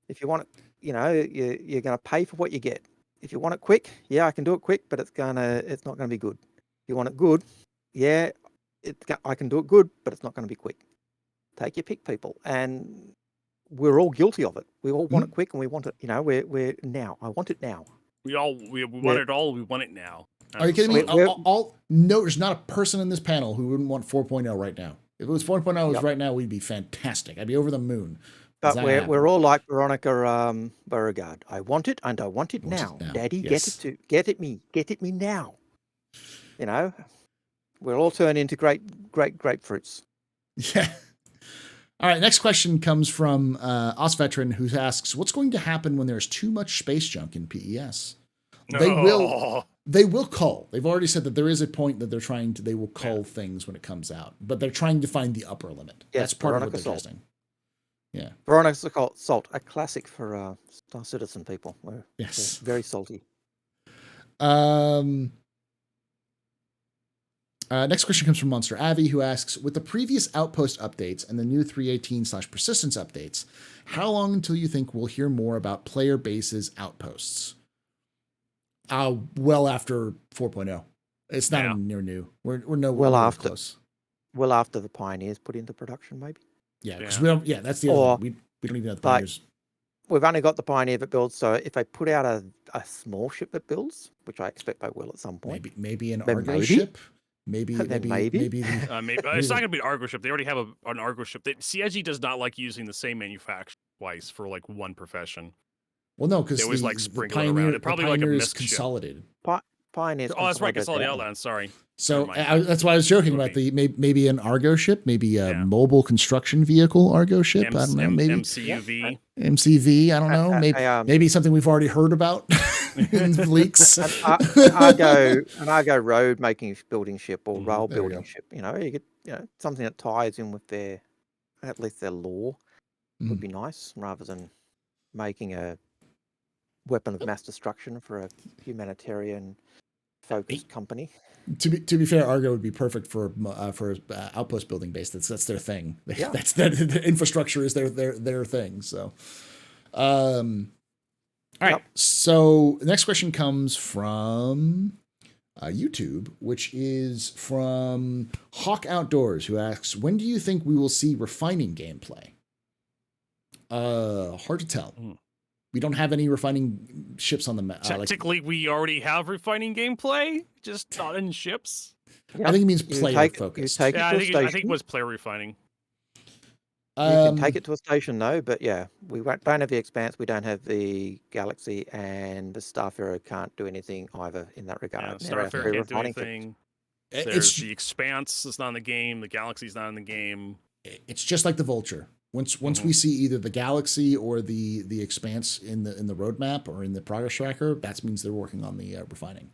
If you want it, you know, you're going to pay for what you get. If you want it quick, yeah, I can do it quick, but it's not going to be good. If you want it good, yeah, I can do it good, but it's not going to be quick. Take your pick, people. And we're all guilty of it. We all want it quick, and we want it. We're now. I want it now. We want it all. We want it now. Are you kidding me? No, there's not a person in this panel who wouldn't want 4.0 right now. If it was 4.0 right now, we'd be fantastic. I'd be over the moon. But we're all like Veronica Beauregard. I want it, and I want it now. Daddy, yes. Get it me now. We'll all turn into great grapefruits. Yeah. All right, next question comes from Os Veteran, who asks, what's going to happen when there's too much space junk in PES? They will cull. They've already said that there is a point that they will cull things when it comes out, but they're trying to find the upper limit. Yes, that's part of what they're testing. Yeah. Veronica Salt, a classic for Star Citizen people. Yes. They're very salty. Next question comes from Monster Avi, who asks, with the previous Outpost updates and the new 318/Persistence updates, how long until you think we'll hear more about player bases Outposts? Well after 4.0. It's not near new. We're nowhere close. Well after the Pioneers put into production, maybe. Yeah, because we don't. Yeah, that's the other thing. We don't even know the Pioneers. We've only got the Pioneer that builds, so if they put out a small ship that builds, which I expect they will at some point, maybe an Argo ship. Maybe it's not going to be an Argo ship. They already have an Argo ship. CIG does not like using the same manufacturer twice for like one profession. Well, no, because they always like sprinkle it around. It probably like a missed consolidated. Pioneers. Oh, that's right, consolidated Outland. Sorry. So that's why I was joking about maybe an Argo ship, maybe a mobile construction vehicle Argo ship. I don't know, maybe MCV. I don't know. Maybe something we've already heard about in leaks. An Argo road building ship or rail building ship. You get something that ties in with at least their lore would be nice, rather than making a weapon of mass destruction for a humanitarian focused company. To be fair, Argo would be perfect for outpost building base. That's their thing. Yeah. That's the infrastructure is their thing. So, all right. Yep. So the next question comes from YouTube, which is from Hawk Outdoors, who asks, when do you think we will see refining gameplay? Hard to tell. We don't have any refining ships on the map. Technically, we already have refining gameplay, just not in ships. Yeah. I think it means player focused. I think it was player refining. You can take it to a station, though, but we don't have the Expanse, we don't have the Galaxy, and the Starfarer can't do anything either in that regard. Yeah, Starfarer can't do anything. There's the Expanse that's not in the game. The Galaxy's not in the game. It's just like the Vulture. Once we see either the Galaxy or the Expanse in the roadmap or in the progress tracker, that means they're working on the refining.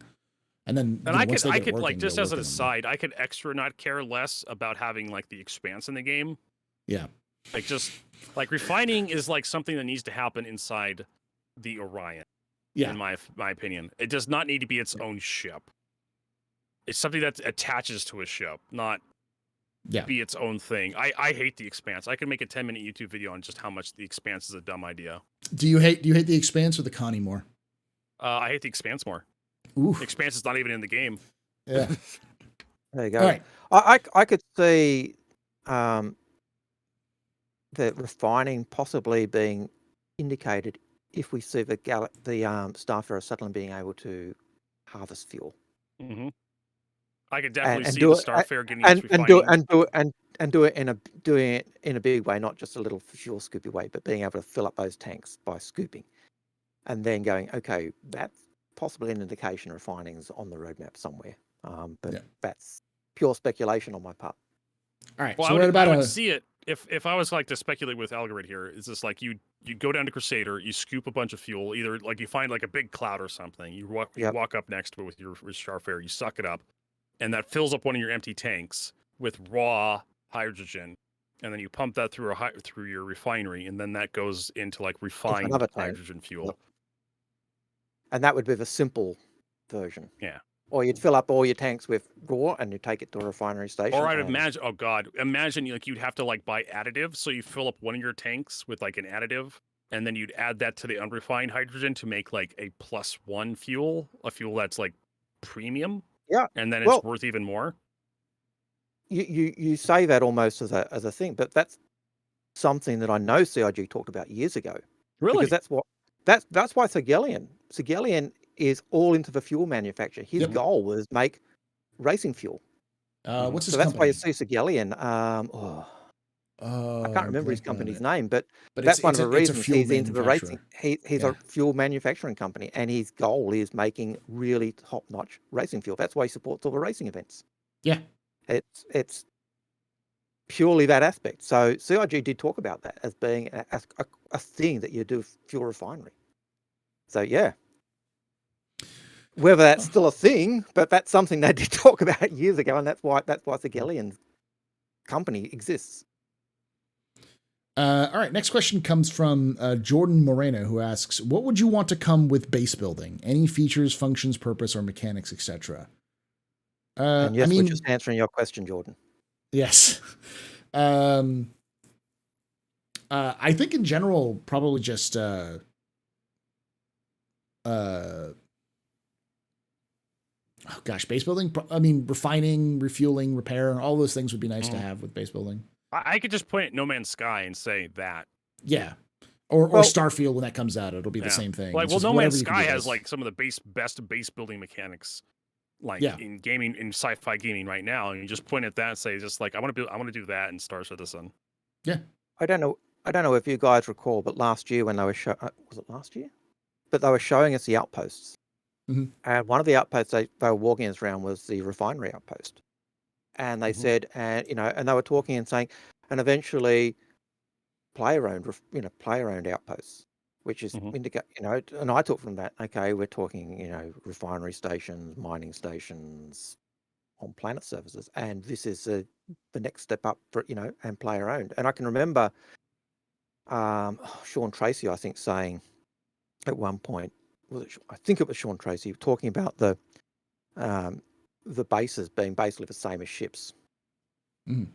And then I could like, just as an aside, I could extra not care less about having like the Expanse in the game. Yeah. Like just like refining is like something that needs to happen inside the Orion. Yeah. In my opinion, it does not need to be its own ship. It's something that attaches to a ship, not be its own thing. I hate the Expanse. I could make a 10-minute YouTube video on just how much the Expanse is a dumb idea. Do you hate the Expanse or the Connie more? I hate the Expanse more. Oof. The Expanse is not even in the game. Yeah. There you go. All right. I could see the refining possibly being indicated if we see the Starfarer suddenly being able to harvest fuel. Mm-hmm. I could definitely see the Starfarer getting do it in a big way, not just a little fuel scoopy way, but being able to fill up those tanks by scooping, and then going, okay, that's possibly an indication refining's on the roadmap somewhere. But that's pure speculation on my part. All right. Well, so I would see it if I was like to speculate with Algared here. It's just like you go down to Crusader, you scoop a bunch of fuel, either like you find like a big cloud or something. You walk up next to it with your Starfarer, you suck it up, and that fills up one of your empty tanks with raw hydrogen, and then you pump that through your refinery, and then that goes into like refined hydrogen fuel. And that would be the simple version. Yeah. Or you'd fill up all your tanks with raw and you take it to a refinery station. Or I'd imagine like you'd have to like buy additives, so you fill up one of your tanks with like an additive, and then you'd add that to the unrefined hydrogen to make like a +1 fuel, a fuel that's like premium. Yeah. And then it's worth even more. You say that almost as a thing, but that's something that I know CIG talked about years ago. Really? Because that's why Sigelian is all into the fuel manufacture. His goal was make racing fuel. What's his so that's company? why you see Sigelian. I can't remember his company's name, but that's one of the reasons he's into the racing. He's a fuel manufacturing company, and his goal is making really top-notch racing fuel. That's why he supports all the racing events. Yeah, it's purely that aspect. So CIG did talk about that as being a thing that you do fuel refinery. So yeah, whether that's still a thing, but that's something they did talk about years ago, and that's why Sigelian's company exists. All right, next question comes from Jordan Moreno, who asks, what would you want to come with base building? Any features, functions, purpose, or mechanics, etc.? And yes, we're just answering your question, Jordan. Yes. I think in general, probably just base building. I mean, refining, refueling, repair, all those things would be nice to have with base building. I could just point at No Man's Sky and say that. Yeah. Or Starfield when that comes out, it'll be the same thing. Like, No Man's Sky has like some of the best base building mechanics, like in gaming, in sci-fi gaming right now. And you just point at that and say, just like, I want to do that in Star Citizen. Yeah. I don't know if you guys recall, but last year when they were was it last year? But they were showing us the outposts. Mm-hmm. And one of the outposts they were walking us around was the refinery outpost. And they said, and they were talking and saying, and eventually player-owned outposts, which is indicate, and I took from that, okay, we're talking, refinery stations, mining stations on planet services, and this is the next step up for, and player-owned. And I can remember Sean Tracy, I think, saying at one point, I think it was Sean Tracy, talking about the bases being basically the same as ships.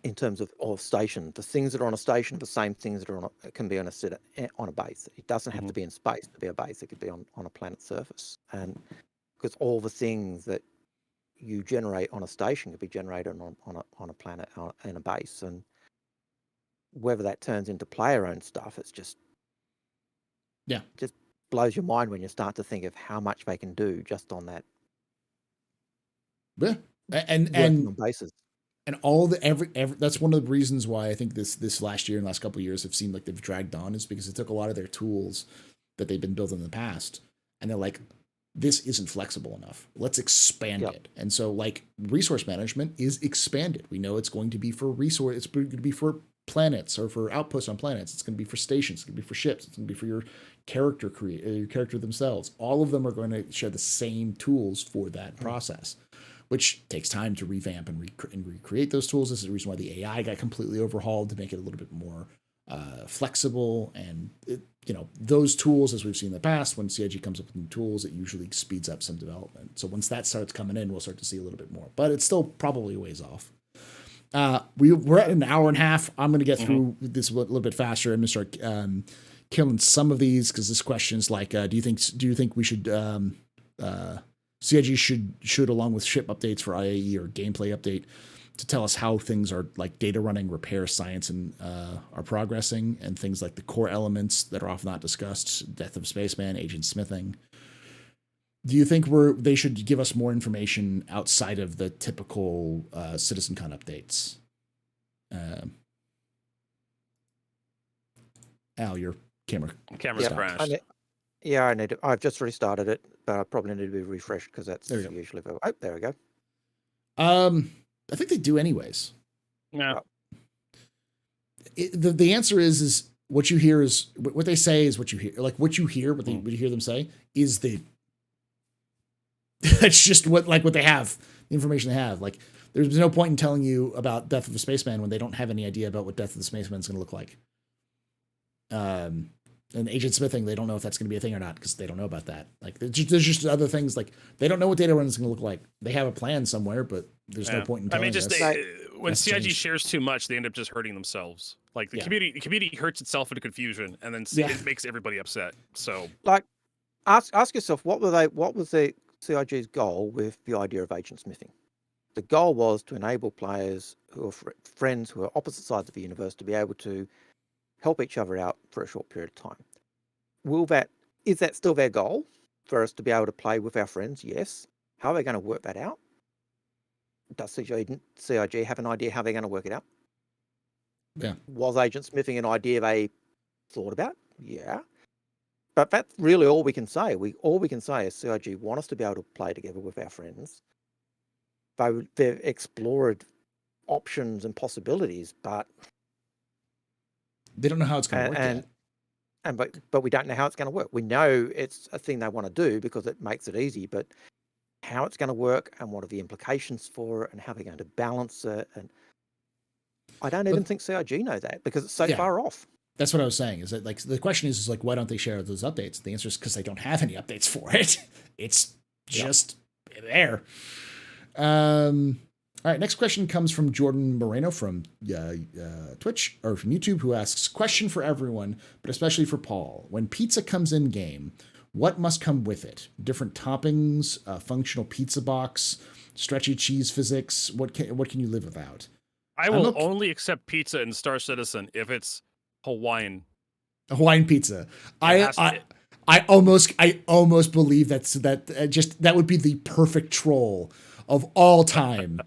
In terms of station, the things that are on a station are the same things that can be on a base. It doesn't have to be in space to be a base. It could be on a planet surface, and because all the things that you generate on a station could be generated on a planet in a base, and whether that turns into player-owned stuff, it's just blows your mind when you start to think of how much they can do just on that. Yeah, and on bases. And all the every that's one of the reasons why I think this last year and last couple of years have seemed like they've dragged on, is because it took a lot of their tools that they've been building in the past, and they're like, this isn't flexible enough. Let's expand it. And so like resource management is expanded. We know it's going to be for resource. It's going to be for planets or for outposts on planets. It's going to be for stations. It's going to be for ships. It's going to be for your character themselves. All of them are going to share the same tools for that process, which takes time to revamp and recreate those tools. This is the reason why the AI got completely overhauled, to make it a little bit more flexible. And those tools, as we've seen in the past, when CIG comes up with new tools, it usually speeds up some development. So once that starts coming in, we'll start to see a little bit more, but it's still probably a ways off. We're at an hour and a half. I'm going to get through this a little bit faster. I'm going to start killing some of these, because this question is like, do you think we should CIG should along with ship updates for IAE or gameplay update to tell us how things are, like data running, repair, science, and are progressing, and things like the core elements that are often not discussed, death of spaceman, agent smithing. Do you think they should give us more information outside of the typical CitizenCon updates? Al, your camera's crashed. I've just restarted it, but I probably need to be refreshed, because that's usually. Oh, there we go. I think they do anyways. No. The answer is what you hear is what they say is what you hear. Like what you hear, what you hear them say is that's just what they have, the information they have. Like there's no point in telling you about Death of a Spaceman when they don't have any idea about what Death of the Spaceman is going to look like. And agent smithing, they don't know if that's going to be a thing or not, because they don't know about that. Like there's just other things, like they don't know what data run is going to look like. They have a plan somewhere, but there's no point in telling us. When CIG shares too much, they end up just hurting themselves. Like the community hurts itself into confusion, and then it makes everybody upset. So like ask yourself, what was the CIG's goal with the idea of agent smithing? The goal was to enable players who are friends who are opposite sides of the universe to be able to help each other out for a short period of time. Is that still their goal, for us to be able to play with our friends? Yes. How are they going to work that out? Does CIG have an idea how they're going to work it out? Yeah. Was Agent Smithing an idea they thought about? Yeah. But that's really all we can say. All we can say is CIG want us to be able to play together with our friends. They've explored options and possibilities, but they don't know how it's going to work yet. But we don't know how it's going to work. We know it's a thing they want to do because it makes it easy, but how it's going to work and what are the implications for it and how they're going to balance it. And I don't even think CIG know that because it's so far off. That's what I was saying, is that like the question is like, why don't they share those updates? The answer is because they don't have any updates for it. It's just there. All right, next question comes from Jordan Moreno from Twitch, or from YouTube, who asks, question for everyone, but especially for Paul. When pizza comes in game, what must come with it? Different toppings, functional pizza box, stretchy cheese physics? What can you live without? I will only accept pizza in Star Citizen if it's Hawaiian. Hawaiian pizza. I almost believe that would be the perfect troll of all time.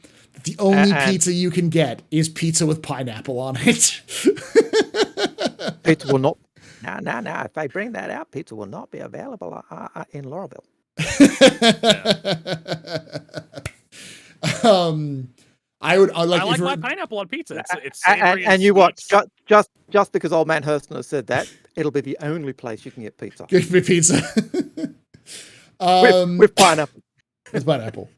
The only pizza you can get is pizza with pineapple on it. Pizza will not. No. If they bring that out, pizza will not be available in Laurelville. I like my pineapple on pizza. It's and you what? Just because old man Hurston has said that, it'll be the only place you can get pizza. Give me pizza with pineapple. With pineapple.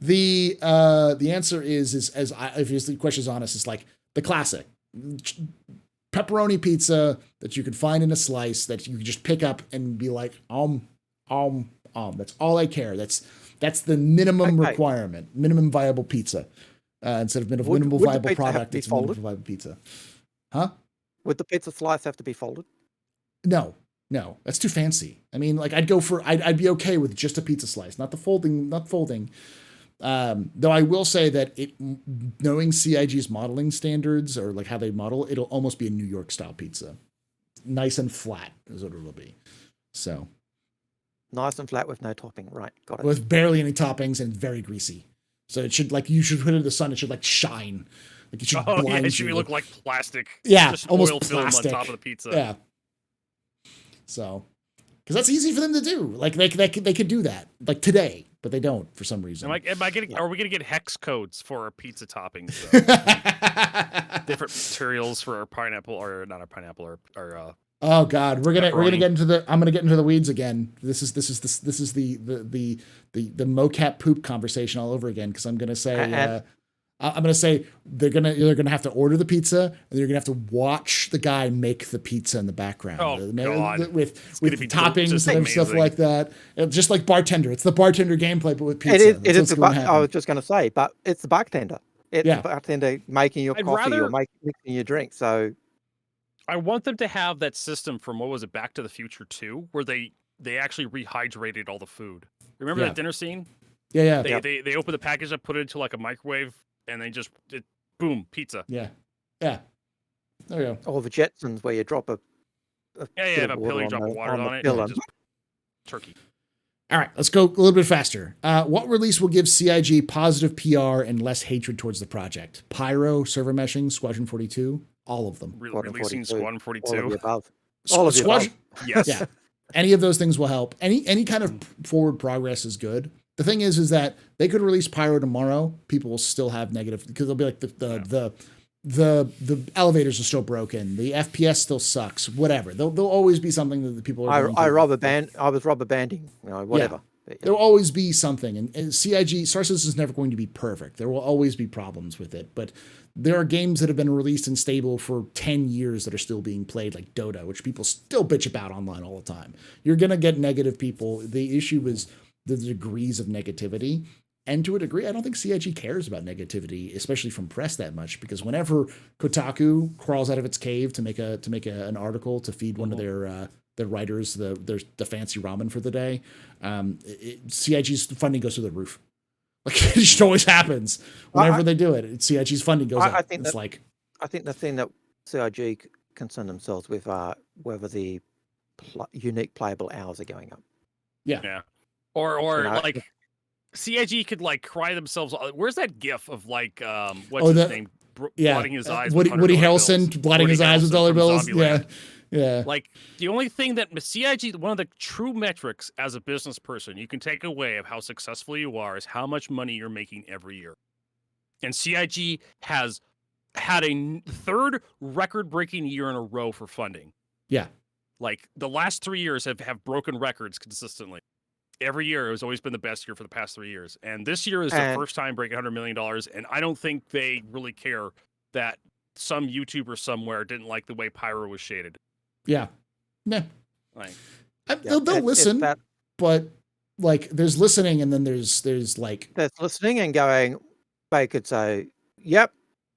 The answer is if the question is honest, it's like the classic pepperoni pizza that you can find in a slice that you can just pick up and be like, that's all I care. That's the minimum requirement, minimum viable pizza. Instead of minimal viable product, it's minimum viable pizza. Huh? Would the pizza slice have to be folded? No, that's too fancy. I mean, like I'd be okay with just a pizza slice, not folding. Though I will say that knowing CIG's modeling standards, or like how they model, it'll almost be a New York style pizza. Nice and flat is what it'll be. So nice and flat with no topping. Right. Got it. With barely any toppings and very greasy. So it should, like, you should put it in the sun. It should like shine. Like it should blind it should you. look like plastic. Yeah. Just almost oil plastic. film on top of the pizza. Yeah. So, because that's easy for them to do. Like they could do that like today, but they don't for some reason. Are we gonna get hex codes for our pizza toppings? Different materials for our pineapple, or not our pineapple, or oh God, we're gonna get into I'm gonna get into the weeds again. This is the mocap poop conversation all over again, because I'm gonna say they're gonna have to order the pizza, and they're gonna have to watch the guy make the pizza in the background. Oh God. With toppings and stuff like that. Just like bartender, it's the bartender gameplay, but with pizza. It is I was just gonna say, but it's the bartender. It's the bartender making your coffee or mixing your drink. So I want them to have that system from, what was it, Back to the Future 2, where they actually rehydrated all the food. Remember that dinner scene? Yeah. They open the package up, put it into like a microwave, and they just boom, pizza. Yeah. There you go. Or the Jetsons, where you drop a pill, you drop water on it, and just turkey. All right, let's go a little bit faster. What release will give CIG positive PR and less hatred towards the project? Pyro, server meshing, Squadron 42, all of them. Releasing Squadron 42. All of the above. All of the above. Yes. Yeah. Any of those things will help. Any kind of forward progress is good. The thing is that they could release Pyro tomorrow. People will still have negative, because they'll be like the elevators are still broken. The FPS still sucks. Whatever. There'll always be something that the people are. I was rubber banding. Whatever. Yeah. There'll always be something, and CIG Star Citizen is never going to be perfect. There will always be problems with it, but there are games that have been released and stable for 10 years that are still being played, like Dota, which people still bitch about online all the time. You're gonna get negative people. The issue is the degrees of negativity. And to a degree, I don't think CIG cares about negativity, especially from press, that much, because whenever Kotaku crawls out of its cave to make an article to feed one of their writers the fancy ramen for the day, CIG's funding goes through the roof. Like, it just always happens whenever they do it. CIG's funding goes up. I think the thing that CIG concern themselves with whether the unique playable hours are going up. Yeah. Or like CIG could like cry themselves. Where's that gif of like what's his name? Blotting his eyes. Woody Harrelson blotting his eyes with dollar bills. Yeah. Like the only thing that CIG, one of the true metrics as a business person you can take away of how successful you are is how much money you're making every year. And CIG has had a third record-breaking year in a row for funding. Yeah. Like the last 3 years have broken records consistently. Every year has always been the best year for the past 3 years. And this year is the first time breaking $100 million. And I don't think they really care that some YouTuber somewhere didn't like the way Pyro was shaded. Yeah. Nah. Like, they'll listen, but like there's listening and then there's like. There's listening and going, they could say, yep,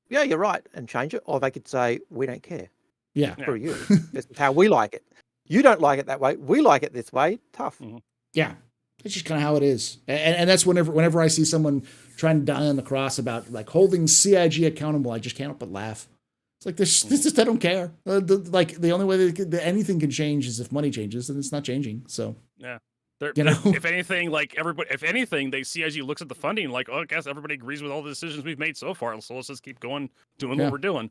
yeah, you're right, and change it. Or they could say, we don't care. Yeah. For you. This is how we like it. You don't like it that way. We like it this way. Tough. Mm-hmm. Yeah. It's just kind of how it is. And that's whenever I see someone trying to die on the cross about like holding CIG accountable, I just can't help but laugh. It's like, this just, I don't care. Like the only way that anything can change is if money changes, and it's not changing. So, yeah. If anything, like they CIG looks at the funding like, oh, I guess everybody agrees with all the decisions we've made so far. So let's just keep doing what we're doing.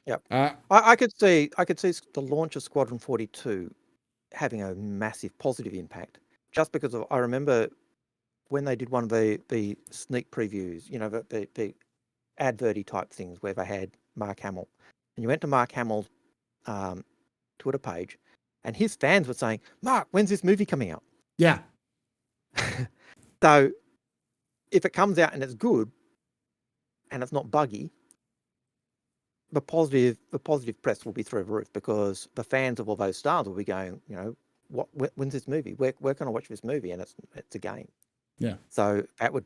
Yeah. I could see the launch of Squadron 42 having a massive positive impact. Just because I remember when they did one of the sneak previews, the adverty type things where they had Mark Hamill, and you went to Mark Hamill's Twitter page, and his fans were saying, "Mark, when's this movie coming out?" Yeah. So, if it comes out and it's good, and it's not buggy, the positive press will be through the roof because the fans of all those stars will be going, when's this movie? Where can I watch this movie? And it's a game. Yeah. So that would,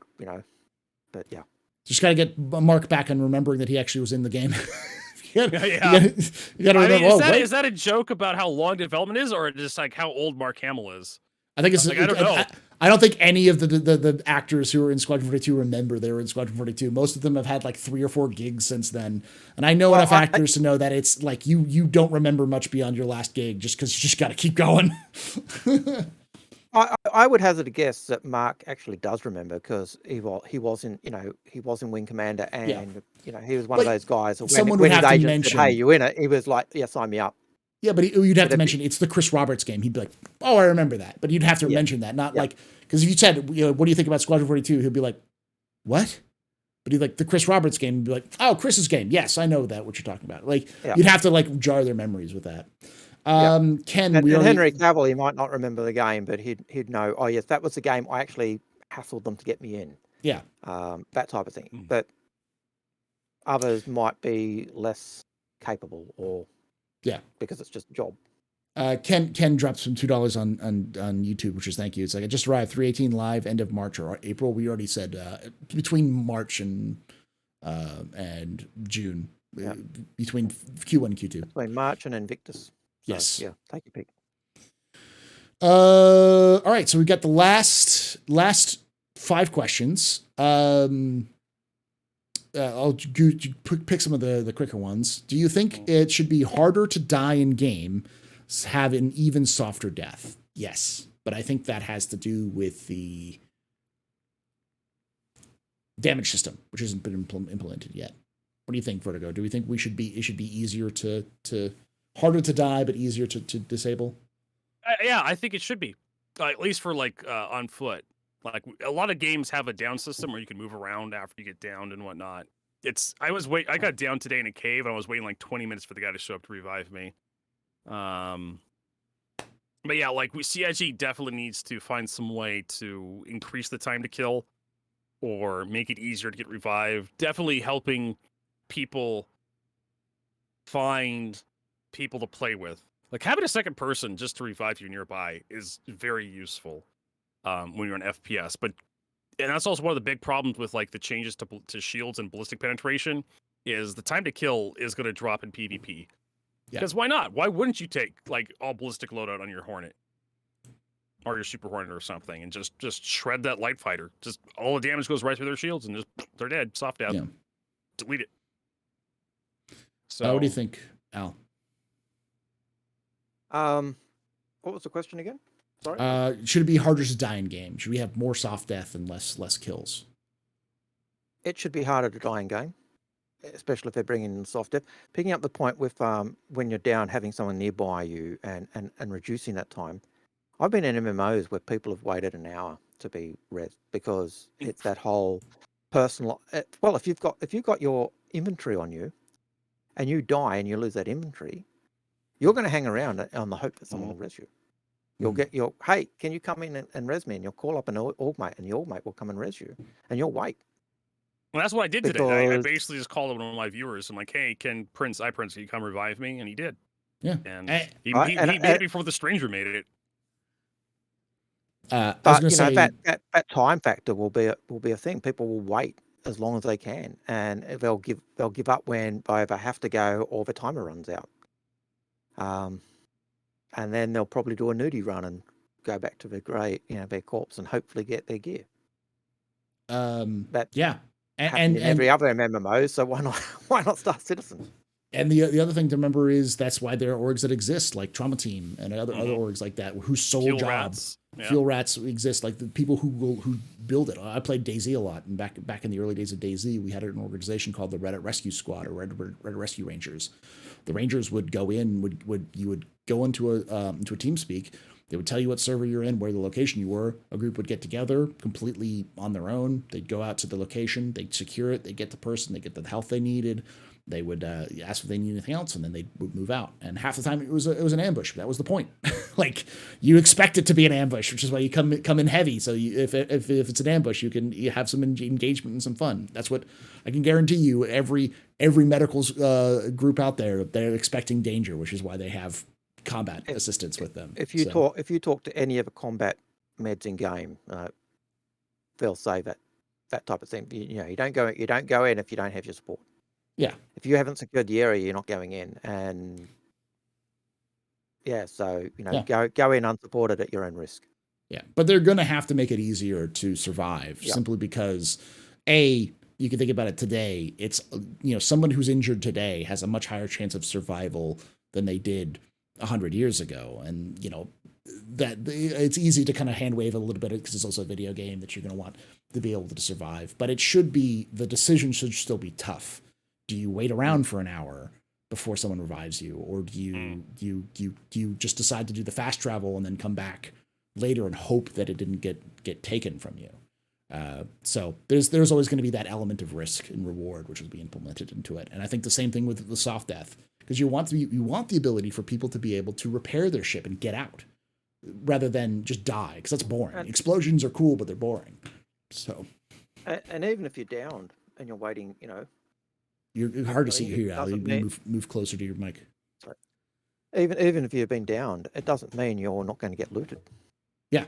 but yeah. Just got to get Mark back on remembering that he actually was in the game. You gotta remember. Is that a joke about how long development is, or just like how old Mark Hamill is? I think it's like, I don't know. I don't think any of the actors who were in Squadron 42 remember they were in Squadron 42. Most of them have had like 3 or 4 gigs since then. And I know enough actors to know that it's like you don't remember much beyond your last gig just because you just got to keep going. I would hazard a guess that Mark actually does remember because he was in Wing Commander and he was one of those guys. When his agent said, "Hey, you in it?" He was like, "Yeah, sign me up." Yeah, but you'd have to mention it's the Chris Roberts game. He'd be like, "Oh, I remember that," but you'd have to mention that, not like because if you said, "What do you think about Squadron 42?" He'd be like, "What?" But he'd like the Chris Roberts game. He'd be like, "Oh, Chris's game. Yes, I know that. What you're talking about." Like you'd have to like jar their memories with that. Ken, Henry Cavill, he might not remember the game, but he'd know. Oh yes, that was the game. I actually hassled them to get me in. Yeah, that type of thing. But others might be less capable, or because it's just a job. Ken dropped some $2 on YouTube, which is thank you. It's like I just arrived 318 live end of March or April. We already said between March and June, between Q1 and Q2. Between March and Invictus. So, yes. Yeah. Take your pick. All right. So we got the last 5 questions. I'll pick some of the quicker ones. Do you think it should be harder to die in game, have an even softer death? Yes, but I think that has to do with the damage system, which hasn't been implemented yet. What do you think, Vertigo? Do we think it should be easier to harder to die, but easier to disable? Yeah, I think it should be, at least for like on foot. Like a lot of games have a down system where you can move around after you get downed and whatnot. I got down today in a cave and I was waiting like 20 minutes for the guy to show up to revive me. But yeah, like CIG definitely needs to find some way to increase the time to kill or make it easier to get revived. Definitely helping people find people to play with. Like having a second person just to revive you nearby is very useful. When you're on FPS, and that's also one of the big problems with like the changes to shields and ballistic penetration is the time to kill is going to drop in PvP. Because why not? Why wouldn't you take like all ballistic loadout on your Hornet or your Super Hornet or something and just shred that light fighter? Just all the damage goes right through their shields and just they're dead. Soft death. Yeah. Delete it. So what do you think? Al. What was the question again? Sorry. Should it be harder to die in game? Should we have more soft death and less kills? It should be harder to die in game, especially if they're bringing in soft death. Picking up the point with when you're down, having someone nearby you and reducing that time. I've been in MMOs where people have waited an hour to be res because it's that whole personal. Well, if you've got your inventory on you, and you die and you lose that inventory, you're going to hang around on the hope that someone will res you. You'll get your, hey, can you come in and res me? And you'll call up an org mate, and the org mate will come and res you, and you'll wait. Well, that's what I did today. I basically just called one of my viewers. I'm like, hey, can Prince, can you come revive me? And he did. Yeah. And he made it before the stranger made it. I was going to say that time factor will be a thing. People will wait as long as they can, and they'll give up when they either have to go or the timer runs out. And then they'll probably do a nudie run and go back to their corpse and hopefully get their gear. Yeah. And every other MMO, so why not Star Citizen? And the other thing to remember is that's why there are orgs that exist, like Trauma Team and other orgs like that, whose sole job, Fuel Rats exist, like the people who build it. I played DayZ a lot, and back in the early days of DayZ, we had an organization called the Reddit Rescue Squad or Reddit Rescue Rangers. The Rangers would go in, you would go into a TeamSpeak. They would tell you what server you're in, where the location you were. A group would get together completely on their own. They'd go out to the location. They'd secure it. They'd get the person. They'd get the health they needed. They would ask if they need anything else, and then they would move out. And half the time it was an ambush. That was the point. Like, you expect it to be an ambush, which is why you come in heavy. So if it's an ambush, you have some engagement and some fun. That's what I can guarantee you. Every medical group out there, they're expecting danger, which is why they have combat assistance with them. If you talk to any of the combat meds in game, they'll say that type of thing. You don't go in if you don't have your support. Yeah. If you haven't secured the area, you're not going in. And so go in unsupported at your own risk. Yeah, but they're going to have to make it easier to survive simply because you can think about it today. It's someone who's injured today has a much higher chance of survival than they did 100 years ago, and that it's easy to kind of hand wave a little bit because it's also a video game that you're going to want to be able to survive. But the decision should still be tough. Do you wait around for an hour before someone revives you, or do you just decide to do the fast travel and then come back later and hope that it didn't get taken from you? So there's always going to be that element of risk and reward which will be implemented into it. And I think the same thing with the soft death, because you want the ability for people to be able to repair their ship and get out rather than just die, because that's boring. Explosions are cool, but they're boring. So, and even if you're downed and you're waiting, you're hard to see here, Al. You move closer to your mic. Sorry. Even if you've been downed, it doesn't mean you're not going to get looted. Yeah.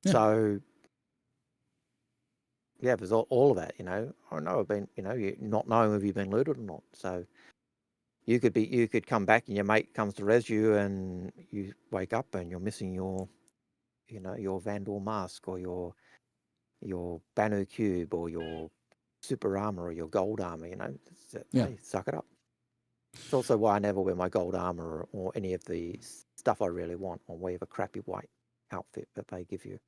So, there's all of that. I know I've been, you not knowing if you've been looted or not. So, you could come back and your mate comes to res you, and you wake up and you're missing your Vandal mask or your Banu cube or your super armor or your gold armor. Hey, suck it up. It's also why I never wear my gold armor or any of the stuff I really want, or wear the crappy white outfit that they give you.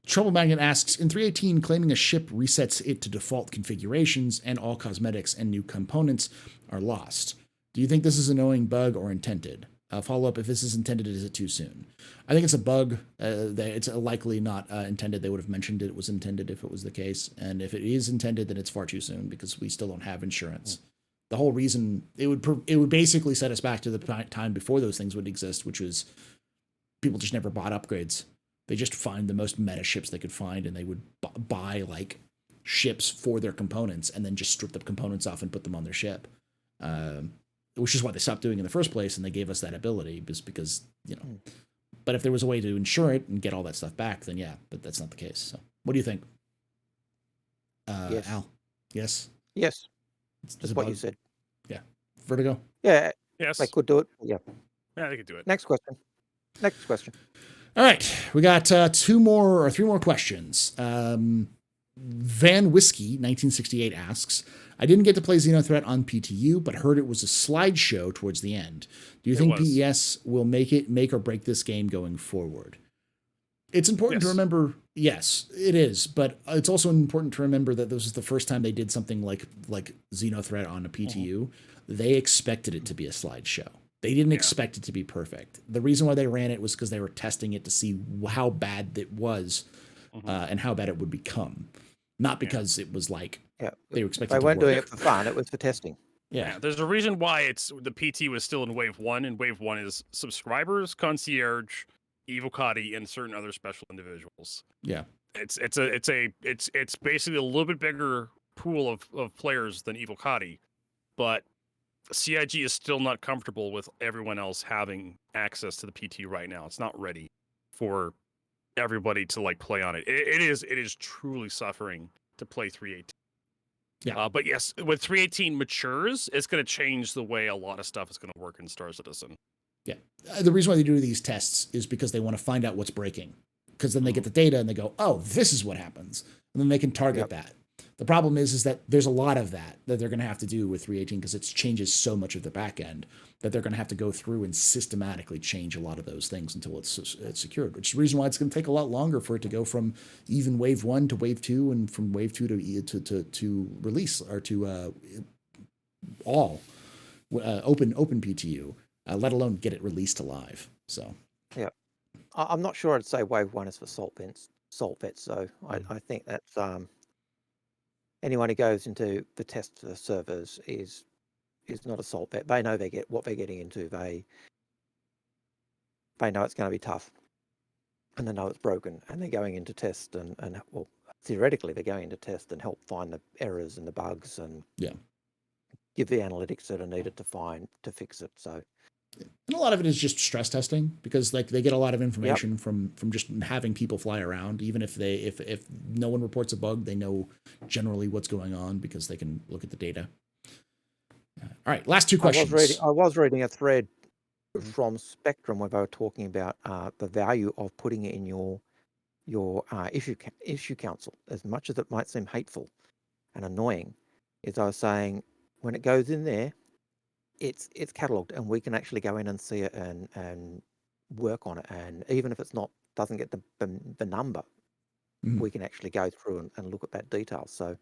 Trouble Magnet asks, in 3.18, claiming a ship resets it to default configurations and all cosmetics and new components are lost. Do you think this is an annoying bug or intended? Follow up, if this is intended, is it too soon? I think it's a bug. It's likely not intended. They would have mentioned it was intended if it was the case. And if it is intended, then it's far too soon because we still don't have insurance. The whole reason it would basically set us back to the time before those things would exist, which was people just never bought upgrades. They just find the most meta ships they could find, and they would buy like ships for their components and then just strip the components off and put them on their ship. Which is what they stopped doing in the first place, and they gave us that ability because But if there was a way to insure it and get all that stuff back, then yeah, but that's not the case. So what do you think? Yes. Al? Yes? Yes. That's what you said. Yeah. Vertigo? Yeah. Yes. They could do it. Yeah. Yeah, they could do it. Next question. Next question. All right. We got 3 more questions. Van Whiskey 1968 asks, I didn't get to play Xeno Threat on PTU, but heard it was a slideshow towards the end. Do you think PES will make or break this game going forward? It's important to remember, yes, it is, but it's also important to remember that this is the first time they did something like Xeno Threat on a PTU. They expected it to be a slideshow. They didn't expect it to be perfect. The reason why they ran it was because they were testing it to see how bad it was and how bad it would become. Not because it was like they were expecting. They weren't doing it for fun; it was for testing. Yeah, there's a reason why the PT was still in Wave 1, and Wave 1 is subscribers, concierge, Evocati, and certain other special individuals. Yeah, it's basically a little bit bigger pool of players than Evocati, but CIG is still not comfortable with everyone else having access to the PT right now. It's not ready for everybody to like play on it. It is truly suffering to play 318. Yeah. But yes, when 318 matures, it's going to change the way a lot of stuff is going to work in Star Citizen. Yeah. The reason why they do these tests is because they want to find out what's breaking. Because then they get the data and they go, oh, this is what happens. And then they can target that. The problem is that there's a lot of that they're going to have to do with 318 because it changes so much of the back end that they're going to have to go through and systematically change a lot of those things until it's secured, which is the reason why it's going to take a lot longer for it to go from even Wave 1 to Wave 2 and from Wave 2 to release or to all open PTU, let alone get it released to live. So, yeah, I'm not sure I'd say Wave 1 is for salt vets. So I think that's anyone who goes into the test servers is not a salt vet. They know what they're getting into. They know it's going to be tough, and they know it's broken, and they're going into test and well, theoretically they're going into test and help find the errors and the bugs and give the analytics that are needed to fix it. So. And a lot of it is just stress testing because like they get a lot of information from just having people fly around. Even if no one reports a bug, they know generally what's going on because they can look at the data. All right, last two questions. I was reading a thread from Spectrum where they were talking about the value of putting it in your issue council. As much as it might seem hateful and annoying, as I was saying, when it goes in there, it's cataloged and we can actually go in and see it and work on it. And even if doesn't get the number, we can actually go through and look at that detail. So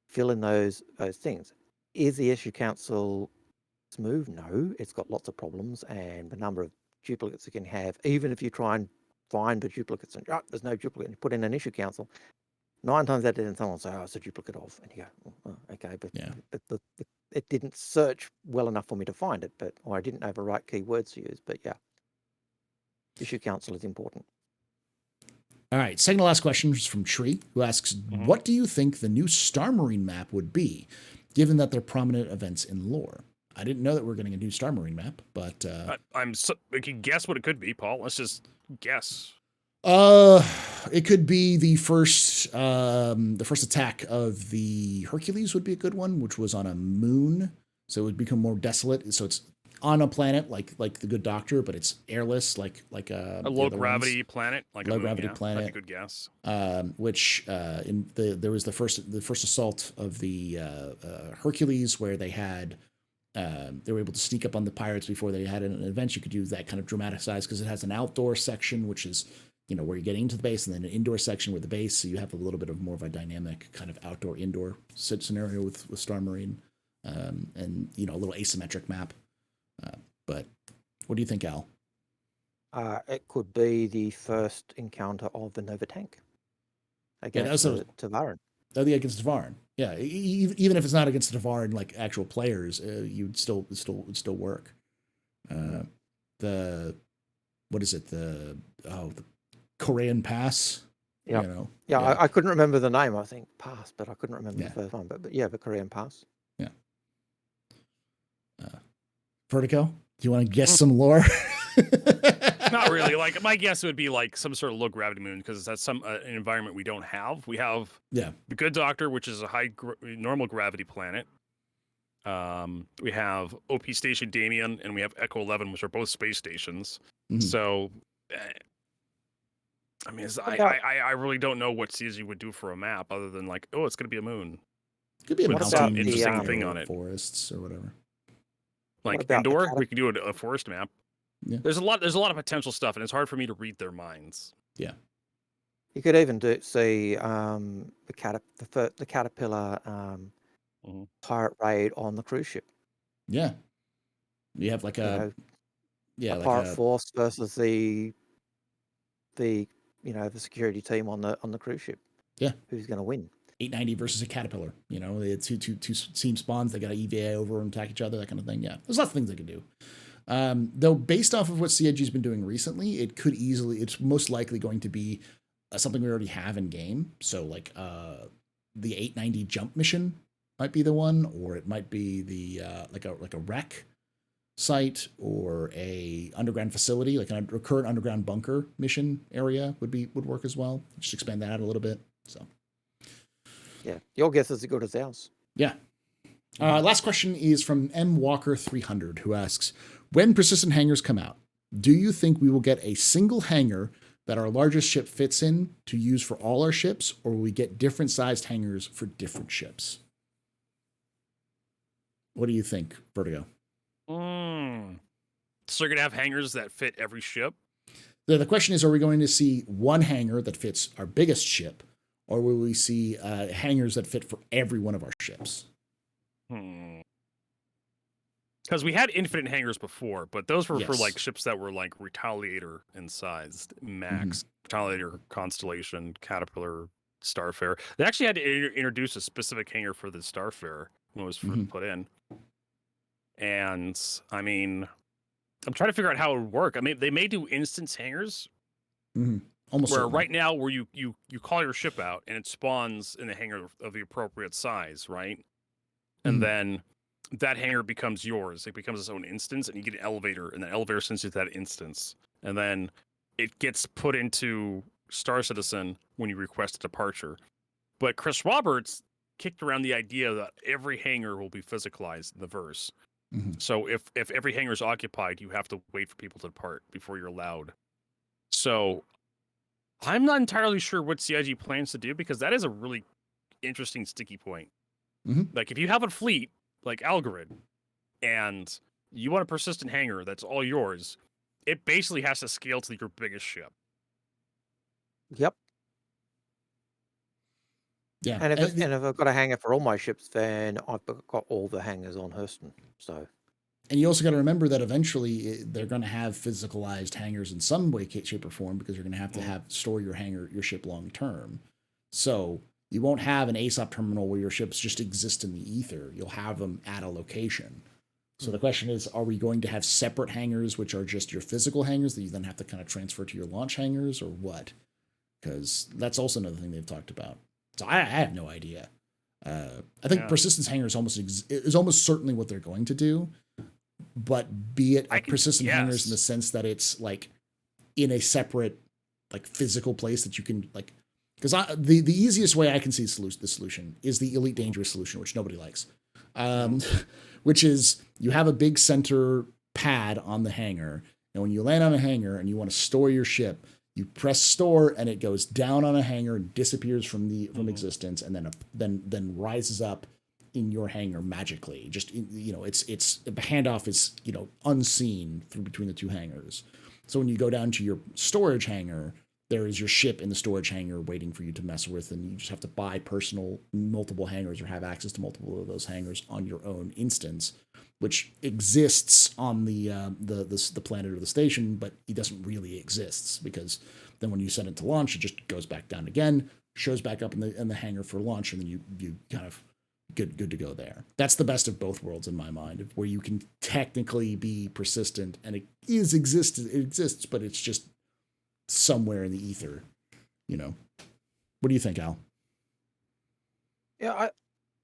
fill in those things. Is the issue council smooth? No, it's got lots of problems, and the number of duplicates it can have, even if you try and find the duplicates and there's no duplicate, and you put in an issue council, 9 times out of 10 someone will say, oh, it's a duplicate of, and you go, oh, okay, but it didn't search well enough for me to find it, or I didn't know the right keywords to use. But yeah, issue council is important. All right, second to last question is from Tree, who asks, what do you think the new Star Marine map would be, given that they're prominent events in lore? I didn't know that we're getting a new Star Marine map, but I can guess what it could be, Paul. Let's just guess. It could be the first attack of the Hercules would be a good one, which was on a moon, so it would become more desolate. So it's on a planet like the Good Doctor, but it's airless, like a low gravity planet, like low gravity planet. That's a good guess. Which there was the first assault of the Hercules, where they were able to sneak up on the pirates before they had an event. You could do that kind of dramatized because it has an outdoor section, which is where you're getting into the base, and then an indoor section with the base. So you have a little bit of more of a dynamic kind of outdoor indoor scenario with Star Marine, and a little asymmetric map. But what do you think, Al? It could be the first encounter of the Nova tank against Tavaran. Oh, against Tavaran. Yeah, even if it's not against Tavaran, like actual players, you'd still work. What is it? The Korean Pass. Yeah. I couldn't remember the name. I think Pass, but I couldn't remember the first one. But yeah, the Korean Pass. Yeah. Vertigo. Do you want to guess some lore? Not really. Like my guess would be like some sort of low gravity moon because that's an environment we don't have. We have the Good Doctor, which is a normal gravity planet. We have OP Station Damien, and we have Echo 11, which are both space stations. So I mean, I really don't know what CG would do for a map other than like, oh, it's going to be a moon. Could be a with some interesting thing on it. Forests or whatever. Like indoor, we could do a forest map. Yeah. There's a lot of potential stuff, and it's hard for me to read their minds. Yeah. You could even see the caterpillar pirate raid on the cruise ship. Yeah. You have like a pirate force versus the security team on the cruise ship. Yeah. Who's going to win? 890 versus a caterpillar. It's two team spawns. They got an EVA over and attack each other, that kind of thing. Yeah. There's lots of things they could do. Though based off of what CIG's been doing recently, it's most likely going to be something we already have in game. So like the 890 jump mission might be the one, or it might be the like a wreck site or a underground facility, like a current underground bunker mission area would work as well. Just expand that out a little bit. So yeah, your guess is as good as ours. Yeah. Last question is from M Walker 300, who asks, when persistent hangars come out, do you think we will get a single hangar that our largest ship fits in to use for all our ships, or will we get different sized hangars for different ships? What do you think, Vertigo? So you're going to have hangars that fit every ship? The question is, are we going to see one hangar that fits our biggest ship, or will we see hangars that fit for every one of our ships? Because we had infinite hangars before, but those were for like ships that were like Retaliator in size, Max, Retaliator, Constellation, Caterpillar, Starfarer. They actually had to introduce a specific hangar for the Starfarer when it was put in. And I mean, I'm trying to figure out how it would work. I mean, they may do instance hangars. Almost where certainly. right now, where you call your ship out and it spawns in the hangar of the appropriate size, right? And then that hangar becomes yours. It becomes its own instance, and you get an elevator, and the elevator sends you to that instance. And then it gets put into Star Citizen when you request a departure. But Chris Roberts kicked around the idea that every hangar will be physicalized in the verse. So if every hangar is occupied, you have to wait for people to depart before you're allowed. So I'm not entirely sure what CIG plans to do, because that is a really interesting sticky point. Like if you have a fleet like Algared and you want a persistent hangar that's all yours, it basically has to scale to your biggest ship. Yep. Yeah. And if I've got a hangar for all my ships, then I've got all the hangars on Hurston. So. And you also got to remember that eventually they're going to have physicalized hangars in some way, shape, or form, because you're going to have store your ship long term. So you won't have an ASOP terminal where your ships just exist in the ether. You'll have them at a location. So the question is, are we going to have separate hangars, which are just your physical hangars that you then have to kind of transfer to your launch hangars, or what? Because that's also another thing they've talked about. So I have no idea. I think persistence hangar is almost certainly what they're going to do. But be it persistent hangars in the sense that it's like in a separate like physical place that you can like, because the easiest way I can see the solution is the Elite Dangerous solution, which nobody likes, which is you have a big center pad on the hangar, and when you land on a hangar and you want to store your ship, you press store and it goes down on a hangar and disappears from existence, and then rises up in your hangar magically. Just it's the handoff is unseen through between the two hangars. So when you go down to your storage hangar, there is your ship in the storage hangar waiting for you to mess with, and you just have to buy multiple hangars or have access to multiple of those hangars on your own instance, which exists on the planet or the station, but it doesn't really exist, because then when you send it to launch, it just goes back down again, shows back up in the hangar for launch, and then you kind of good to go there. That's the best of both worlds in my mind, where you can technically be persistent and it exists, but it's just somewhere in the ether. What do you think, Al? Yeah,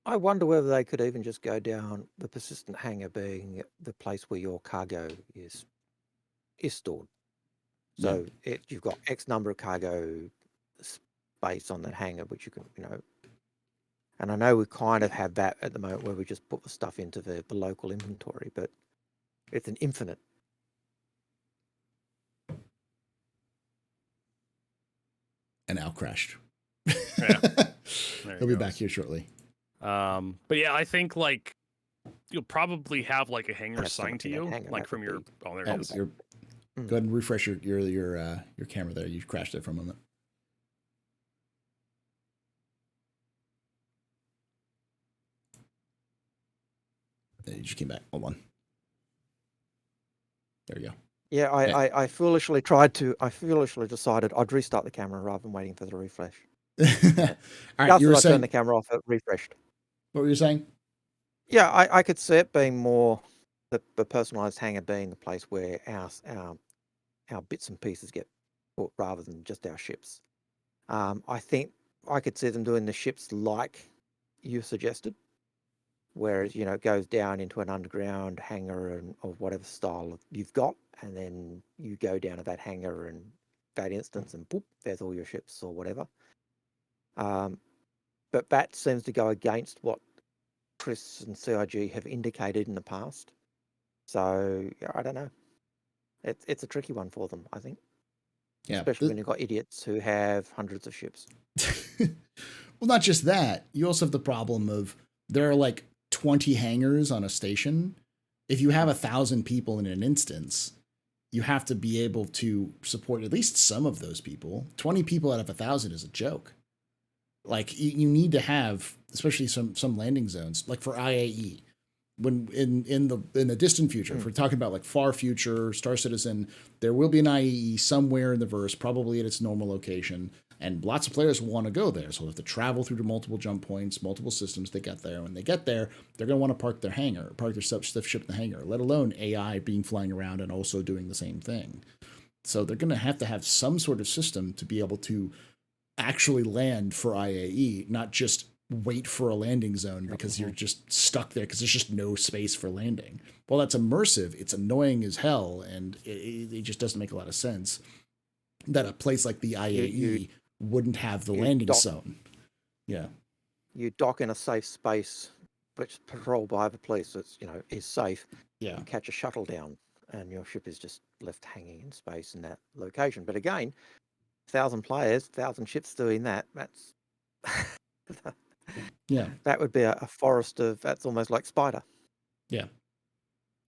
I wonder whether they could even just go down the persistent hangar being the place where your cargo is stored. So you've got X number of cargo space on that hangar, which you can, and I know we kind of have that at the moment where we just put the stuff into the local inventory, but it's an infinite. And Al crashed. Yeah. He'll be back here shortly. But yeah, I think like you'll probably have like a hanger assigned to you, like from your. Oh, there it is. Go ahead and refresh your camera there. You crashed there for a moment. You just came back. Hold on. There you go. Yeah, I foolishly decided I'd restart the camera rather than waiting for the refresh. All right, you were saying, turned the camera off, it refreshed. What were you saying? Yeah, I could see it being more the personalized hangar being the place where our bits and pieces get put rather than just our ships. I think I could see them doing the ships like you suggested, whereas it goes down into an underground hangar and of whatever style you've got, and then you go down to that hangar and that instance, and boop, there's all your ships or whatever. But that seems to go against what Chris and CIG have indicated in the past. So I don't know. It's a tricky one for them, I think. Yeah, especially when you've got idiots who have hundreds of ships. Well, not just that. You also have the problem of there are like 20 hangars on a station. If you have 1,000 people in an instance, you have to be able to support at least some of those people. 20 people out of 1,000 is a joke. Like you need to have, especially some landing zones, like for IAE. When in the distant future, if we're talking about like far future, Star Citizen, there will be an IAE somewhere in the verse, probably at its normal location, and lots of players want to go there. So they'll have to travel through to multiple jump points, multiple systems to get there. When they get there, they're going to want to park their stuff ship in the hangar, let alone AI being flying around and also doing the same thing. So they're going to have some sort of system to be able to actually land for IAE, not just wait for a landing zone because you're just stuck there because there's just no space for landing. Well, that's immersive. It's annoying as hell, and it just doesn't make a lot of sense that a place like the IAE wouldn't have the landing zone. Yeah. You dock in a safe space, which is patrolled by the police, so it's, is safe. Yeah. You catch a shuttle down, and your ship is just left hanging in space in that location. But again, 1,000 players, 1,000 ships doing that, that's... Yeah, that would be a forest of, that's almost like Spider. Yeah.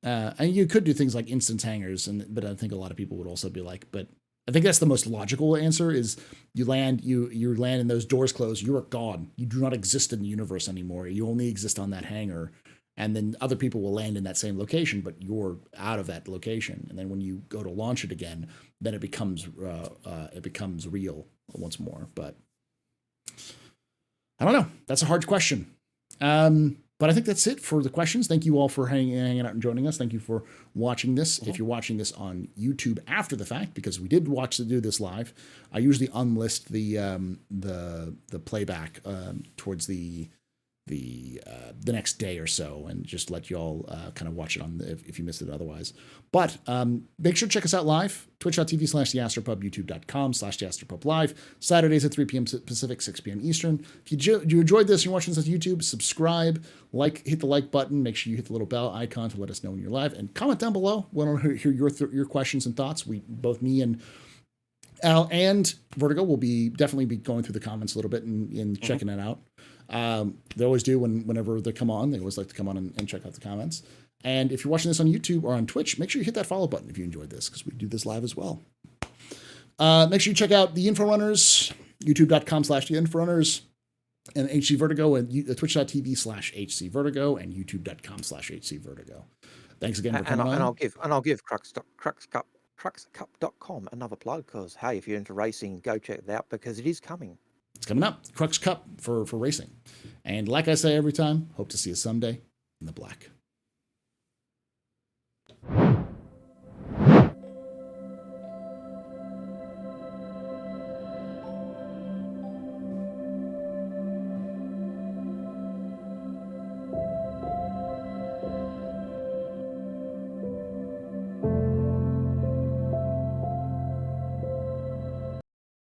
And you could do things like instance hangars, but I think a lot of people would also be like, but I think that's the most logical answer is you land and those doors close, you are gone. You do not exist in the universe anymore. You only exist on that hangar. And then other people will land in that same location, but you're out of that location. And then when you go to launch it again, then it becomes real once more. But I don't know. That's a hard question. But I think that's it for the questions. Thank you all for hanging out and joining us. Thank you for watching this. If you're watching this on YouTube after the fact, because we did do this live, I usually unlist the playback towards the next day or so, and just let you all kind of watch it on if you missed it otherwise. But make sure to check us out live, twitch.tv/TheAstroPub, youtube.com/TheAstroPubLive, Saturdays at 3 p.m. Pacific, 6 p.m. Eastern. If you enjoyed this and you're watching this on YouTube, subscribe, hit the like button, make sure you hit the little bell icon to let us know when you're live, and comment down below. We want to hear your questions and thoughts. Both me and Al and Vertigo will definitely be going through the comments a little bit and checking it out. They always do whenever they come on. They always like to come on and check out the comments. And if you're watching this on YouTube or on Twitch, make sure you hit that follow button if you enjoyed this, because we do this live as well. Make sure you check out the Inforunners, youtube.com/the-Inforunners, and HCVertigo, and twitch.tv/HCVertigo, and youtube.com/HCVertigo. Thanks again for coming on. And I'll give Cruxcup.com another plug, because hey, if you're into racing, go check it out, because it is coming. It's coming up. Crux Cup for racing. And like I say every time, hope to see you someday in the black.